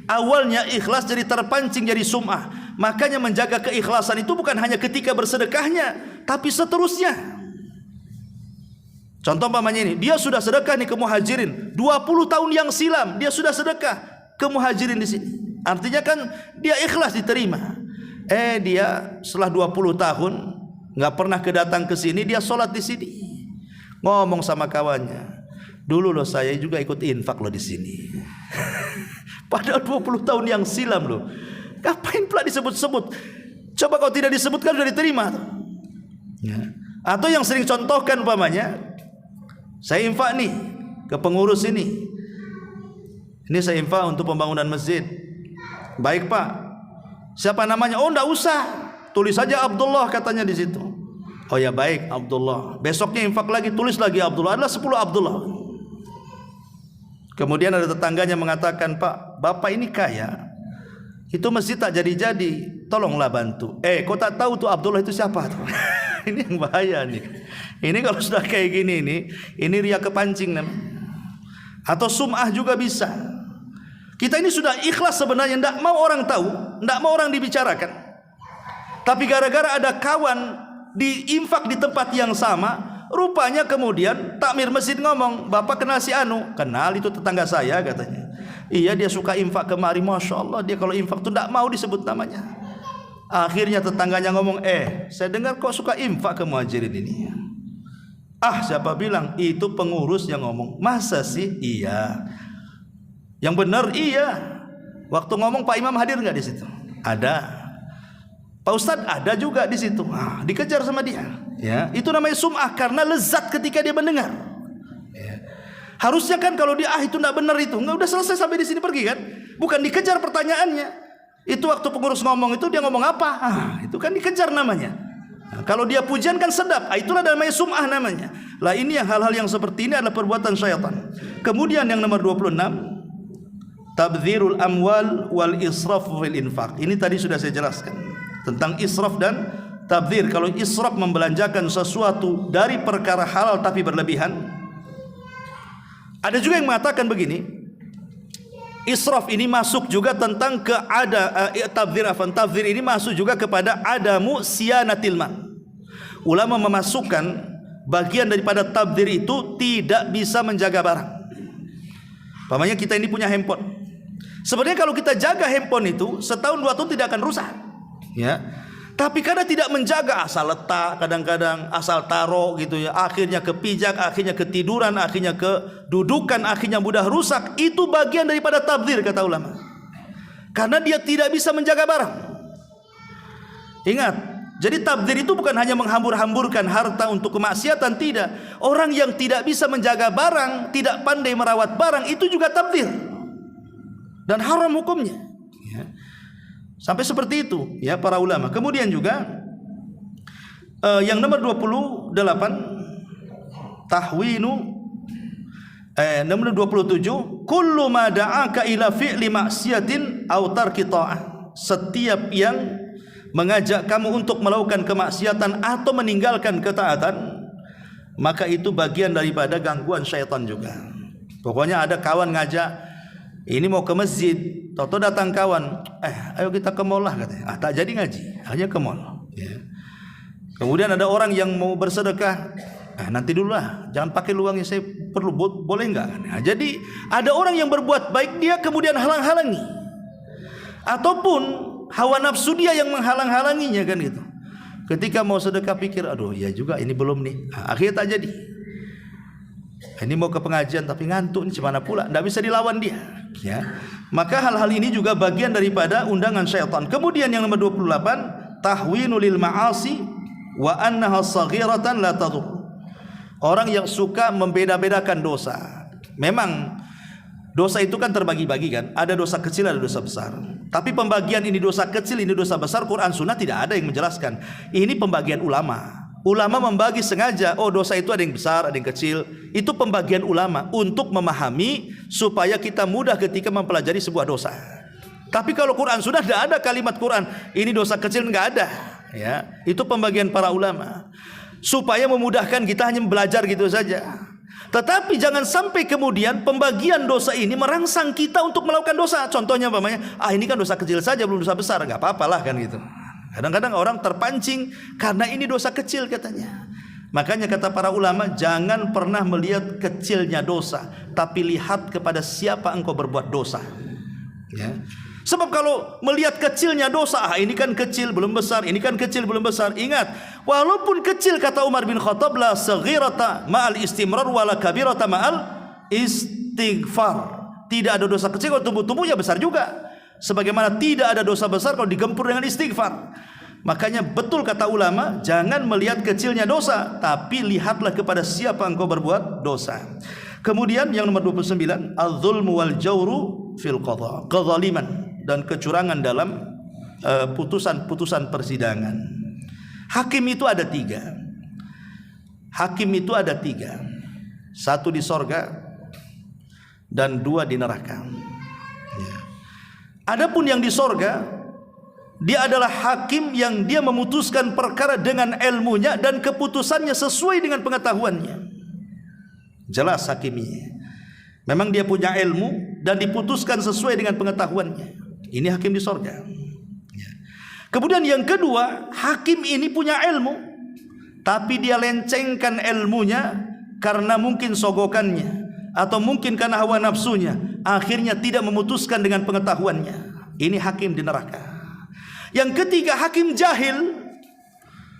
Awalnya ikhlas jadi terpancing jadi sum'ah. Makanya menjaga keikhlasan itu bukan hanya ketika bersedekahnya, tapi seterusnya. Contoh umpamanya ini, dia sudah sedekah nih ke muhajirin 20 tahun yang silam, dia sudah sedekah ke muhajirin di sini. Artinya kan dia ikhlas, diterima. Dia setelah 20 tahun nggak pernah kedatang ke sini, dia sholat di sini. Ngomong sama kawannya, dulu loh saya juga ikut infak loh di sini. Padahal 20 tahun yang silam loh. Ngapain pula disebut-sebut? Coba kalau tidak disebutkan sudah diterima. Ya. Atau yang sering contohkan umpamanya, saya infak nih ke pengurus ini. Ini saya infak untuk pembangunan masjid. Baik Pak. Siapa namanya? Oh, enggak usah. Tulis saja Abdullah katanya di situ. Oh ya baik Abdullah. Besoknya infak lagi, tulis lagi Abdullah. Adalah 10 Abdullah. Kemudian ada tetangganya mengatakan, Pak, Bapak ini kaya. Itu masjid tak jadi-jadi. Tolonglah bantu. Kau tak tahu tuh Abdullah itu siapa tuh? Ini yang bahaya nih. Ini kalau sudah kayak gini ini riya kepancing namanya. Atau sum'ah juga bisa. Kita ini sudah ikhlas sebenarnya, tidak mau orang tahu, tidak mau orang dibicarakan. Tapi gara-gara ada kawan diinfak di tempat yang sama, rupanya kemudian takmir masjid ngomong, Bapak kenal si Anu? Kenal, itu tetangga saya katanya. Iya, dia suka infak kemari, Masya Allah. Dia kalau infak itu tidak mau disebut namanya. Akhirnya tetangganya ngomong, saya dengar kok suka infak ke muhajirin ini. Siapa bilang? Itu pengurus yang ngomong. Masa sih? Iya. Yang benar iya. Waktu ngomong Pak Imam hadir nggak di situ? Ada. Pak Ustadz ada juga di situ. Dikejar sama dia. Ya, itu namanya sum'ah karena lezat ketika dia mendengar. Ya. Harusnya kan kalau dia itu nggak benar itu, nggak udah selesai sampai di sini pergi kan? Bukan dikejar pertanyaannya. Itu waktu pengurus ngomong itu dia ngomong apa? Itu kan dikejar namanya. Kalau dia pujian kan sedap. Itulah namanya sum'ah namanya. Lah ini yang hal-hal yang seperti ini adalah perbuatan syaitan. Kemudian yang nomor 26, tabdzirul amwal wal israf fil infaq. Ini tadi sudah saya jelaskan tentang israf dan tabdzir. Kalau israf membelanjakan sesuatu dari perkara halal tapi berlebihan. Ada juga yang mengatakan begini, israf ini masuk juga tentang tabdzir ini masuk juga kepada adamu siyanatil mal. Ulama memasukkan bagian daripada tabdzir itu tidak bisa menjaga barang. Pamannya kita ini punya handphone. Sebenarnya kalau kita jaga handphone itu setahun 2 tahun tidak akan rusak, ya. Tapi karena tidak menjaga, asal letak, kadang-kadang asal taruh gitu ya, akhirnya kepijak, akhirnya ketiduran, akhirnya kedudukan, akhirnya mudah rusak. Itu bagian daripada tabdzir kata ulama. Karena dia tidak bisa menjaga barang. Ingat, jadi tabdzir itu bukan hanya menghambur-hamburkan harta untuk kemaksiatan, tidak. Orang yang tidak bisa menjaga barang, tidak pandai merawat barang, itu juga tabdzir. Dan haram hukumnya, ya. Sampai seperti itu ya para ulama. Kemudian juga yang nomor 28 tahwinu nomor 27 kullu ma da'aka ila fi'li maksiatin aw tarki ta'ah. Setiap yang mengajak kamu untuk melakukan kemaksiatan atau meninggalkan ketaatan, maka itu bagian daripada gangguan syaitan juga. Pokoknya ada kawan ngajak, ini mau ke masjid, toto datang kawan, ayo kita ke mall lah katanya. Tak jadi ngaji, hanya ke mall. Ya. Kemudian ada orang yang mau bersedekah, nanti dulu lah, jangan pakai uangnya, saya perlu, boleh enggak? Nah, jadi ada orang yang berbuat baik, dia kemudian halang-halangi, ataupun hawa nafsu dia yang menghalang-halanginya kan gitu. Ketika mau sedekah pikir, aduh ya juga ini belum nih, akhirnya tak jadi. Ini mau ke pengajian tapi ngantuk, ini gimana pula, tidak bisa dilawan dia. Ya. Maka hal-hal ini juga bagian daripada undangan syaitan. Kemudian yang nomor 28, tahwinul ma'asi wa annaha saghiratan la tadur. Orang yang suka membeda-bedakan dosa. Memang dosa itu kan terbagi-bagi kan, ada dosa kecil, ada dosa besar. Tapi pembagian ini dosa kecil, ini dosa besar, Quran Sunnah tidak ada yang menjelaskan. Ini pembagian ulama. Ulama membagi sengaja, oh dosa itu ada yang besar, ada yang kecil. Itu pembagian ulama untuk memahami supaya kita mudah ketika mempelajari sebuah dosa. Tapi kalau Quran Sunnah tidak ada kalimat Quran ini dosa kecil, nggak ada. Ya, itu pembagian para ulama supaya memudahkan kita hanya belajar gitu saja. Tetapi jangan sampai kemudian pembagian dosa ini merangsang kita untuk melakukan dosa. Contohnya umpamanya, ini kan dosa kecil saja, belum dosa besar, nggak apa-apalah kan gitu. Kadang-kadang orang terpancing karena ini dosa kecil katanya. Makanya kata para ulama, jangan pernah melihat kecilnya dosa, tapi lihat kepada siapa engkau berbuat dosa. Ya. Sebab kalau melihat kecilnya dosa, ini kan kecil belum besar, ini kan kecil belum besar. Ingat, walaupun kecil kata Umar bin Khattab, la saghirata ma'al istimrar wala kabirata ma'al istighfar. Tidak ada dosa kecil kalau tumbuh-tumbuh ya besar juga. Sebagaimana tidak ada dosa besar kalau digempur dengan istighfar. Makanya betul kata ulama, jangan melihat kecilnya dosa, tapi lihatlah kepada siapa engkau berbuat dosa. Kemudian yang nomor 29, az-zulmu wal jawru fil qadha, kezaliman dan kecurangan dalam putusan-putusan persidangan. Hakim itu ada 3. Hakim itu ada 3. 1 di sorga dan 2 di neraka. Ya. Adapun yang di sorga, dia adalah hakim yang dia memutuskan perkara dengan ilmunya dan keputusannya sesuai dengan pengetahuannya. Jelas hakim ini memang dia punya ilmu dan diputuskan sesuai dengan pengetahuannya. Ini hakim di sorga. Kemudian yang kedua, hakim ini punya ilmu, tapi dia lencengkan ilmunya karena mungkin sogokannya atau mungkin karena hawa nafsunya, akhirnya tidak memutuskan dengan pengetahuannya. Ini hakim di neraka. Yang ketiga, hakim jahil.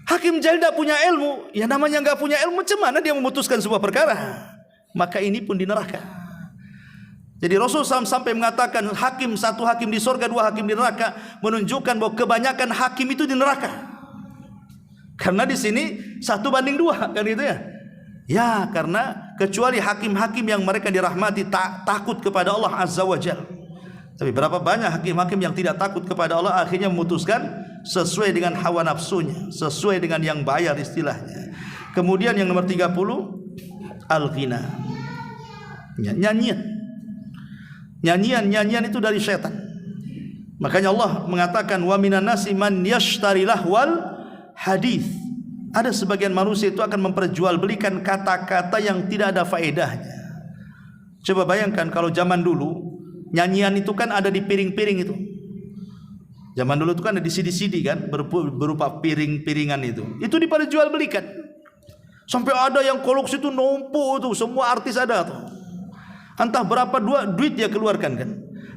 Hakim jahil tidak punya ilmu. Ya namanya nggak punya ilmu, macam mana dia memutuskan sebuah perkara? Maka ini pun di neraka. Jadi Rasulullah SAW sampai mengatakan hakim, 1 hakim di surga, 2 hakim di neraka, menunjukkan bahwa kebanyakan hakim itu di neraka. Karena di sini 1:2 kan gitu ya. Ya, karena kecuali hakim-hakim yang mereka dirahmati takut kepada Allah Azza wa Jalla. Tapi berapa banyak hakim-hakim yang tidak takut kepada Allah, akhirnya memutuskan sesuai dengan hawa nafsunya, sesuai dengan yang bayar istilahnya. Kemudian yang nomor 30, al-ghina. Nyanyian itu dari syaitan. Makanya Allah mengatakan wa minan nasi man yashtari lahwal hadis. Ada sebagian manusia itu akan memperjualbelikan kata-kata yang tidak ada faedahnya. Coba bayangkan kalau zaman dulu nyanyian itu kan ada di piring-piring itu. Zaman dulu itu kan ada di CD-CD kan, berupa piring-piringan itu. Itu diperjualbelikan. Sampai ada yang koleksi itu numpuk itu, semua artis ada tuh. Entah berapa duit dia keluarkan kan.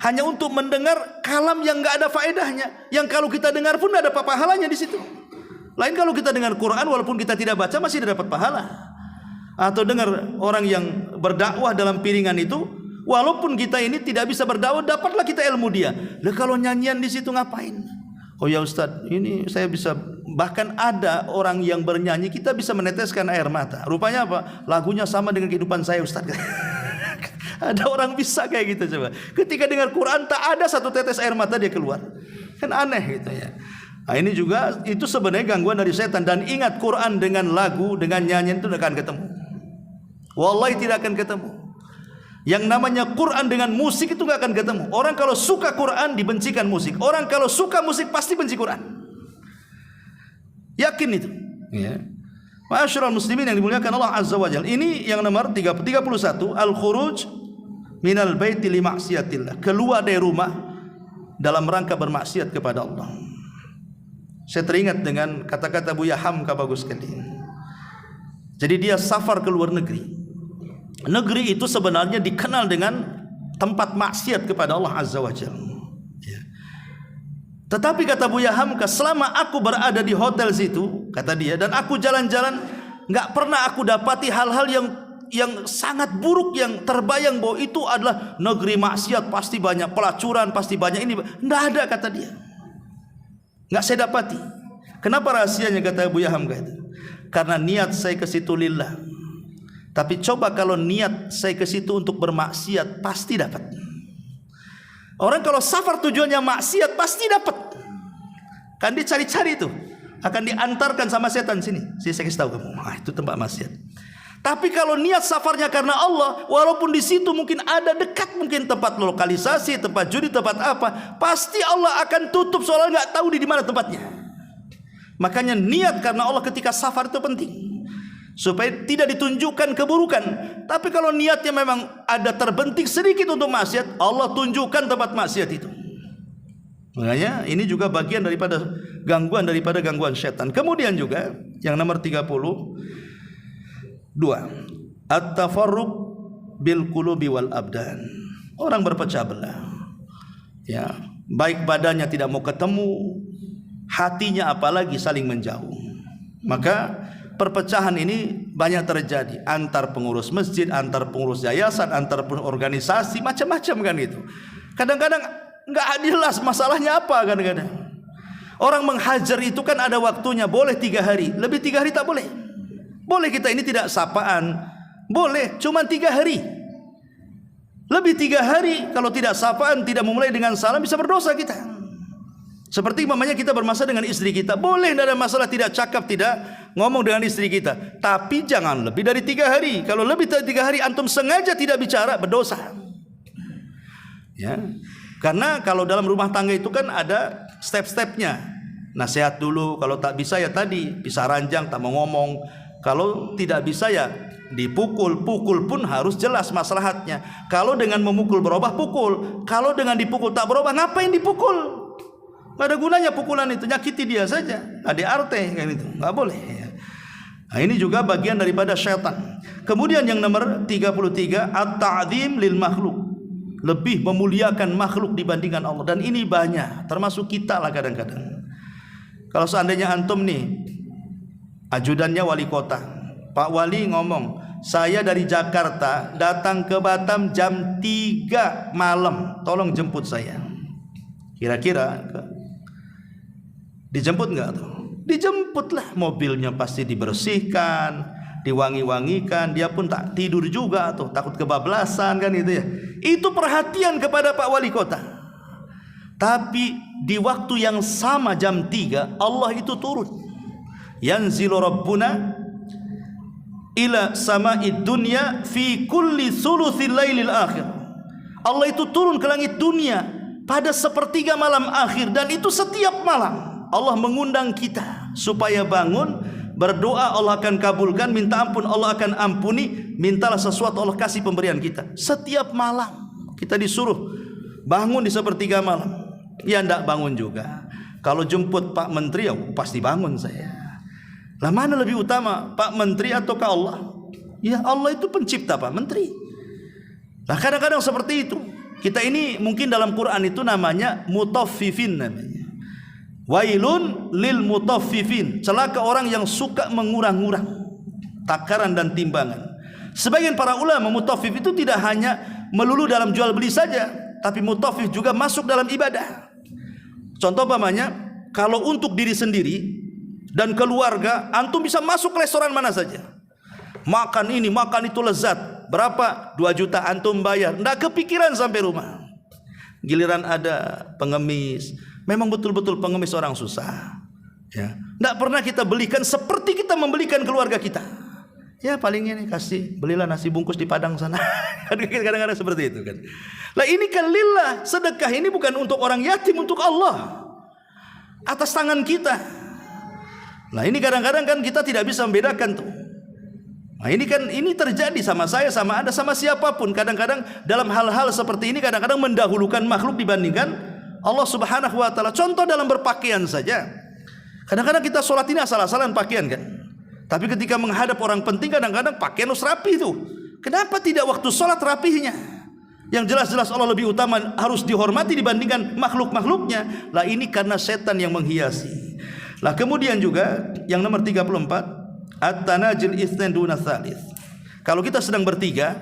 Hanya untuk mendengar kalam yang enggak ada faedahnya, yang kalau kita dengar pun tidak ada pahalanya di situ. Lain kalau kita dengar Quran walaupun kita tidak baca masih dapat pahala. Atau dengar orang yang berdakwah dalam piringan itu, walaupun kita ini tidak bisa berdakwah, dapatlah kita ilmu dia. Lah kalau nyanyian di situ ngapain? Oh ya Ustaz, ini saya bisa, bahkan ada orang yang bernyanyi kita bisa meneteskan air mata. Rupanya apa? Lagunya sama dengan kehidupan saya Ustaz. Ada orang bisa kayak gitu coba. Ketika dengar Quran tak ada satu tetes air mata dia keluar. Kan aneh gitu ya. Nah, ini juga itu sebenarnya gangguan dari setan. Dan ingat, Quran dengan lagu, dengan nyanyian itu tidak akan ketemu. Wallahi tidak akan ketemu. Yang namanya Quran dengan musik itu tidak akan ketemu. Orang kalau suka Quran dibencikan musik. Orang kalau suka musik pasti benci Quran. Yakin itu ya. Ma'asyiral muslimin yang dimuliakan Allah Azza wa Jalla. Ini yang nomor 31, al-khuruj minal baiti li maksiatillah. Keluar dari rumah dalam rangka bermaksiat kepada Allah. Saya teringat dengan kata-kata Buya Hamka bagus sekali. Jadi dia safar ke luar negeri. Negeri itu sebenarnya dikenal dengan tempat maksiat kepada Allah Azza wa Jalla. Tetapi kata Buya Hamka, selama aku berada di hotel situ, kata dia, dan aku jalan-jalan, nggak pernah aku dapati hal-hal yang sangat buruk, yang terbayang bahwa itu adalah negeri maksiat, pasti banyak pelacuran, pasti banyak ini. Nggak ada, kata dia. Nggak saya dapati. Kenapa rahasianya, kata Buya Hamka itu? Karena niat saya ke situ lillah. Tapi coba kalau niat saya ke situ untuk bermaksiat, pasti dapat. Orang kalau safar tujuannya maksiat pasti dapat. Kan dicari-cari itu, akan diantarkan sama setan sini. Saya kasih tahu kamu, itu tempat maksiat. Tapi kalau niat safarnya karena Allah, walaupun di situ mungkin ada dekat mungkin tempat lokalisasi, tempat judi, tempat apa, pasti Allah akan tutup soalnya nggak tahu di mana tempatnya. Makanya niat karena Allah ketika safar itu penting, supaya tidak ditunjukkan keburukan. Tapi kalau niatnya memang ada terbentik sedikit untuk maksiat, Allah tunjukkan tempat maksiat itu. Makanya ini juga bagian daripada gangguan setan. Kemudian juga yang nomor 32, at-tafarruq bil qulubi wal abdan. Orang berpecah belah. Ya, baik badannya tidak mau ketemu, hatinya apalagi saling menjauh. Maka perpecahan ini banyak terjadi antar pengurus masjid, antar pengurus yayasan, antar organisasi, macam-macam kan itu. Kadang-kadang nggak jelas masalahnya apa. Kadang-kadang orang menghajar itu kan ada waktunya, boleh 3 hari, lebih 3 hari tak boleh. Boleh kita ini tidak sapaan, boleh, cuma 3 hari. Lebih 3 hari kalau tidak sapaan, tidak memulai dengan salam, bisa berdosa kita. Seperti umpamanya kita bermasalah dengan istri kita, boleh, tidak ada masalah, tidak cakap, tidak ngomong dengan istri kita. Tapi jangan lebih dari 3 hari. Kalau lebih dari 3 hari antum sengaja tidak bicara, berdosa. Ya. Karena kalau dalam rumah tangga itu kan ada step-stepnya. Nasihat dulu, kalau tak bisa ya tadi, pisah ranjang, tak mau ngomong. Kalau tidak bisa ya dipukul, pukul pun harus jelas maslahatnya. Kalau dengan memukul berubah, pukul. Kalau dengan dipukul tak berubah, ngapain dipukul? Gak ada gunanya pukulan itu, nyakiti dia saja. Ada arte kan itu, nggak boleh. Nah, ini juga bagian daripada syaitan. Kemudian yang nomor 33, at-ta'zim lil makhluk. Lebih memuliakan makhluk dibandingkan Allah. Dan ini banyak, termasuk kita lah kadang-kadang. Kalau seandainya antum nih, ajudannya wali kota, Pak Wali ngomong, saya dari Jakarta datang ke Batam jam 3 malam, tolong jemput saya. Kira-kira dijemput nggak tuh? Dijemputlah, mobilnya pasti dibersihkan, diwangi-wangikan, dia pun tak tidur juga tuh, takut kebablasan kan itu ya. Itu perhatian kepada Pak Wali Kota. Tapi di waktu yang sama jam 3 Allah itu turun. Yanzilu Rabbuna ila sama'id dunya fi kulli thuluthil lailil akhir. Allah itu turun ke langit dunia pada sepertiga malam akhir, dan itu setiap malam. Allah mengundang kita supaya bangun, berdoa Allah akan kabulkan, minta ampun Allah akan ampuni, mintalah sesuatu Allah kasih pemberian kita. Setiap malam kita disuruh bangun di sepertiga malam. Ya ndak bangun juga. Kalau jemput Pak Menteri ya pasti bangun saya. Lah mana lebih utama, Pak Menteri atau ke Allah? Ya Allah itu pencipta Pak Menteri. Nah kadang-kadang seperti itu. Kita ini mungkin dalam Quran itu namanya mutaffifin namanya. Wailun lil mutaffifin, celaka orang yang suka mengurang-urang takaran dan timbangan. Sebagian para ulama mutaffif itu tidak hanya melulu dalam jual beli saja, tapi mutaffif juga masuk dalam ibadah. Contoh umpamanya, kalau untuk diri sendiri dan keluarga, antum bisa masuk restoran mana saja, makan ini, makan itu lezat. Berapa? 2 juta antum bayar, nggak kepikiran sampai rumah. Giliran ada pengemis, memang betul-betul pengemis orang susah, ya. Nggak pernah kita belikan seperti kita membelikan keluarga kita. Ya palingnya nih kasih, belilah nasi bungkus di Padang sana. Kadang-kadang seperti itu kan. Lah ini kan lillah, sedekah ini bukan untuk orang yatim, untuk Allah. Atas tangan kita. Nah ini kadang-kadang kan kita tidak bisa membedakan tuh. Nah ini terjadi sama saya, sama Anda, sama siapapun. Kadang-kadang dalam hal-hal seperti ini kadang-kadang mendahulukan makhluk dibandingkan Allah Subhanahu wa taala. Contoh dalam berpakaian saja. Kadang-kadang kita sholat ini asal-asalan pakaian kan. Tapi ketika menghadap orang penting kadang-kadang pakaian harus rapi tuh. Kenapa tidak waktu sholat rapihnya? Yang jelas-jelas Allah lebih utama, harus dihormati dibandingkan makhluk-makhluknya. Lah ini karena setan yang menghiasi. Lah kemudian juga yang nomor 34, at-tanajil itsnan duna tsalits. Kalau kita sedang bertiga,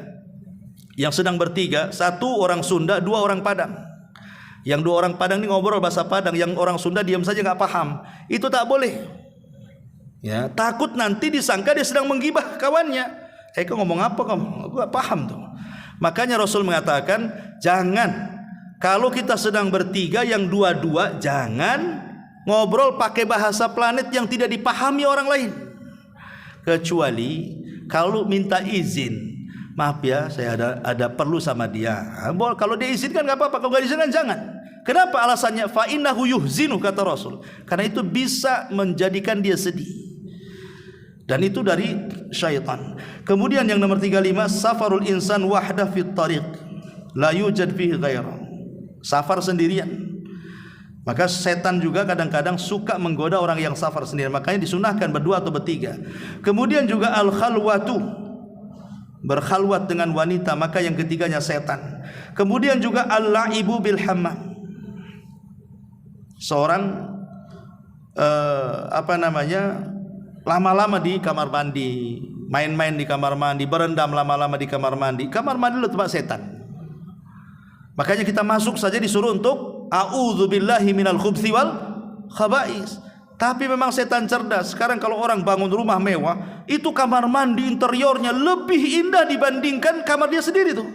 yang sedang bertiga, satu orang Sunda, dua orang Padang. Yang dua orang Padang ini ngobrol bahasa Padang, yang orang Sunda diam saja nggak paham. Itu tak boleh. Ya, takut nanti disangka dia sedang menggibah kawannya. Kau ngomong apa kamu? Aku nggak paham tuh. Makanya Rasul mengatakan, jangan kalau kita sedang bertiga, yang dua-dua jangan ngobrol pakai bahasa planet yang tidak dipahami orang lain. Kecuali kalau minta izin, maaf ya, saya ada perlu sama dia. Kalau dia izinkan nggak apa-apa, kalau nggak diizinkan jangan. Kenapa alasannya? Fa innahu yuhzinu, kata Rasul. Karena itu bisa menjadikan dia sedih. Dan itu dari syaitan. Kemudian yang nomor 35, safarul insan wahdah fit tariq la yujad fihi ghairah. Safar sendirian. Maka setan juga kadang-kadang suka menggoda orang yang safar sendirian. Makanya disunahkan berdua atau bertiga. Kemudian juga al-khalwatu, berkhalwat dengan wanita. Maka yang ketiganya setan. Kemudian juga al-la'ibu bil hammam. Seorang lama-lama di kamar mandi, main-main di kamar mandi, berendam lama-lama di kamar mandi. Kamar mandi itu tempat setan. Makanya kita masuk saja disuruh untuk a'udzubillahi minal khubthi wal khaba'is. Tapi memang setan cerdas. Sekarang kalau orang bangun rumah mewah, itu kamar mandi interiornya lebih indah dibandingkan kamar dia sendiri tuh.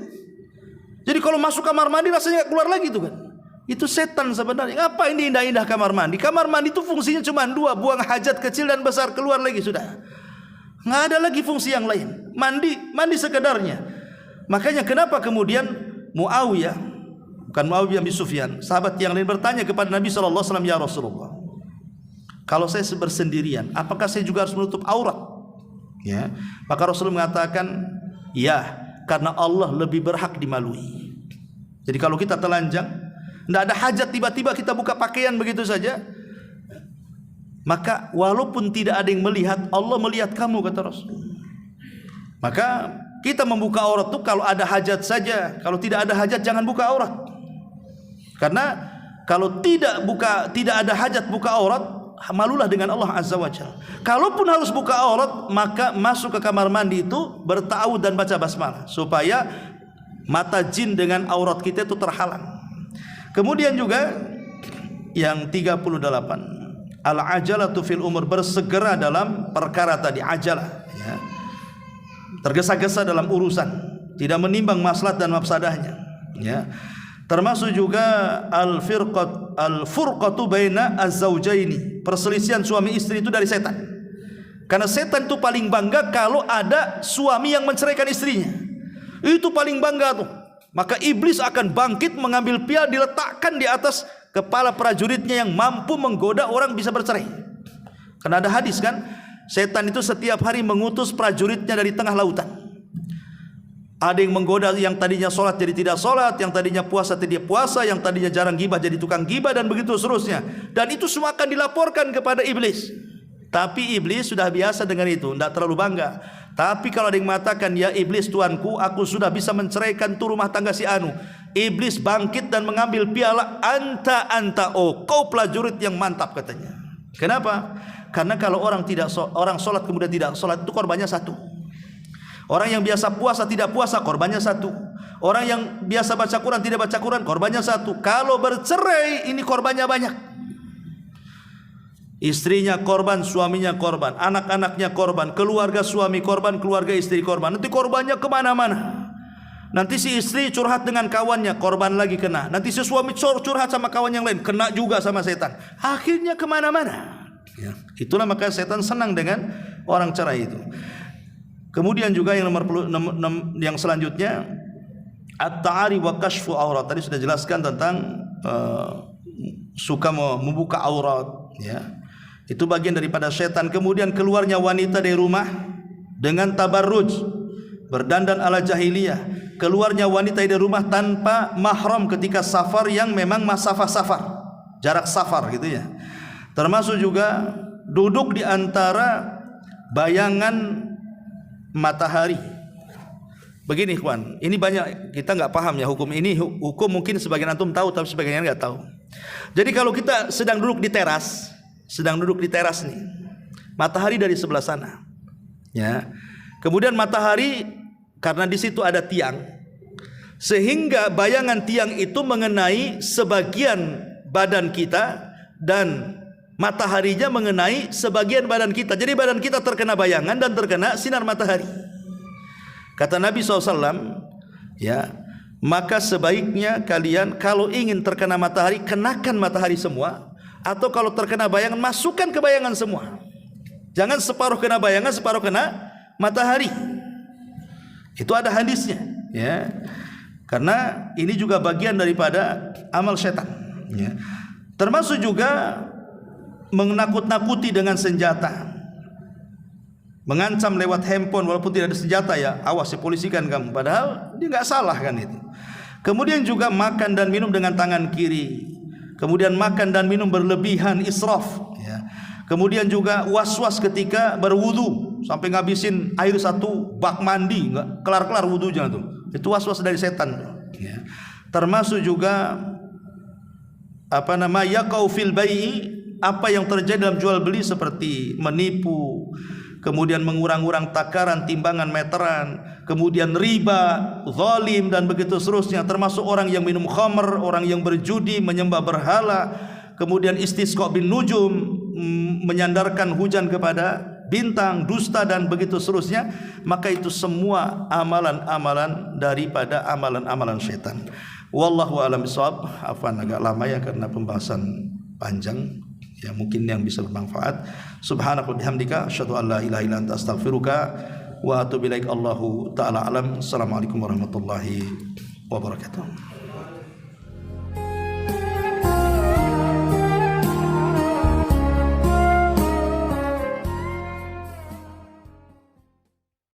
Jadi kalau masuk kamar mandi rasanya gak keluar lagi tuh kan. Itu setan sebenarnya. Apa ini indah-indah kamar mandi? Kamar mandi itu fungsinya cuma dua, buang hajat kecil dan besar, keluar lagi sudah. Nggak ada lagi fungsi yang lain. Mandi sekedarnya. Makanya kenapa kemudian Muawiyah, bukan Muawiyah bin Sufyan, sahabat yang lain bertanya kepada Nabi SAW, ya Rasulullah, kalau saya bersendirian, apakah saya juga harus menutup aurat? Ya, maka Rasulullah mengatakan, ya, karena Allah lebih berhak dimalui. Jadi kalau kita telanjang, tidak ada hajat tiba-tiba kita buka pakaian begitu saja, maka walaupun tidak ada yang melihat, Allah melihat kamu, kata Rasul. Maka kita membuka aurat itu kalau ada hajat saja. Kalau tidak ada hajat jangan buka aurat. Karena kalau tidak ada hajat buka aurat, malulah dengan Allah Azza wa Jalla. Kalaupun harus buka aurat, maka masuk ke kamar mandi itu berta'awudz dan baca basmalah supaya mata jin dengan aurat kita itu terhalang. Kemudian juga yang 38, al-ajalatu fil umur, bersegera dalam perkara tadi, ajalah, ya. Tergesa-gesa dalam urusan, tidak menimbang maslahat dan mafsadahnya, ya. Termasuk juga al-furqatu baina az-zawjaini, perselisihan suami istri itu dari setan. Karena setan itu paling bangga kalau ada suami yang menceraikan istrinya. Itu paling bangga tuh. Maka iblis akan bangkit mengambil piala diletakkan di atas kepala prajuritnya yang mampu menggoda orang bisa bercerai. Karena ada hadis kan, setan itu setiap hari mengutus prajuritnya dari tengah lautan. Ada yang menggoda yang tadinya sholat jadi tidak sholat, yang tadinya puasa tidak puasa, yang tadinya jarang gibah jadi tukang gibah, dan begitu seterusnya. Dan itu semua akan dilaporkan kepada iblis. Tapi iblis sudah biasa dengan itu, tidak terlalu bangga. Tapi kalau ada yang mengatakan, ya iblis tuanku, aku sudah bisa menceraikan tuh rumah tangga si Anu, iblis bangkit dan mengambil piala, anta, oh kau prajurit yang mantap, katanya. Kenapa? Karena kalau orang sholat kemudian tidak sholat, itu korbannya satu. Orang yang biasa puasa tidak puasa, korbannya satu. Orang yang biasa baca Quran tidak baca Quran, korbannya satu. Kalau bercerai, ini korbannya banyak. Istrinya korban, suaminya korban, anak-anaknya korban, keluarga suami korban, keluarga istri korban. Nanti korbannya kemana-mana. Nanti si istri curhat dengan kawannya, korban lagi kena. Nanti si suami curhat sama kawan yang lain, kena juga sama setan. Akhirnya kemana-mana, ya. Itulah maka setan senang dengan orang cerai itu. Kemudian juga yang yang selanjutnya, at-ta'ari wa kashfu aurat. Tadi sudah jelaskan tentang suka membuka aurat, ya. itu bagian daripada setan. Kemudian keluarnya wanita dari rumah dengan tabarruj, berdandan ala jahiliyah, keluarnya wanita dari rumah tanpa mahram ketika safar yang memang masafah safar, jarak safar gitu ya. Termasuk juga duduk di antara bayangan matahari. Begini ikhwan, ini banyak kita nggak paham ya hukum ini. Hukum mungkin sebagian antum tahu, tapi sebagian nggak tahu. Jadi kalau kita sedang duduk di teras nih, matahari dari sebelah sana, ya. Kemudian matahari karena di situ ada tiang, sehingga bayangan tiang itu mengenai sebagian badan kita dan mataharinya mengenai sebagian badan kita. Jadi badan kita terkena bayangan dan terkena sinar matahari. Kata Nabi SAW, ya, maka sebaiknya kalian kalau ingin terkena matahari, kenakan matahari semua, atau kalau terkena bayangan, masukkan ke bayangan semua. Jangan separuh kena bayangan, separuh kena matahari. Itu ada hadisnya, ya. Karena ini juga bagian daripada amal setan, ya. Termasuk juga menakut-nakuti dengan senjata, mengancam lewat handphone walaupun tidak ada senjata, ya awas dipolisikan kamu, padahal dia nggak salah kan itu. Kemudian juga makan dan minum dengan tangan kiri, kemudian makan dan minum berlebihan, israf, ya. Kemudian juga was-was ketika berwudu sampai ngabisin air satu bak mandi, nggak kelar-kelar wudunya tuh, itu was-was dari setan tuh, ya. Termasuk juga yaqau fil bai'i, apa yang terjadi dalam jual beli seperti menipu, kemudian mengurang-urang takaran, timbangan, meteran, kemudian riba, zalim, dan begitu seterusnya. Termasuk orang yang minum khamr, orang yang berjudi, menyembah berhala, kemudian istisqa bin nujum, menyandarkan hujan kepada bintang, dusta, dan begitu seterusnya. Maka itu semua amalan-amalan daripada amalan-amalan syaitan. Wallahu a'lam bishawab. Afwan agak lama ya karena pembahasan panjang, ya mungkin yang bisa bermanfaat. Subhanaka wa bihamdika asyhadu an la ilaha illa anta astaghfiruka wa atubu ilaik. Allahu taala alam. Assalamualaikum warahmatullahi wabarakatuh.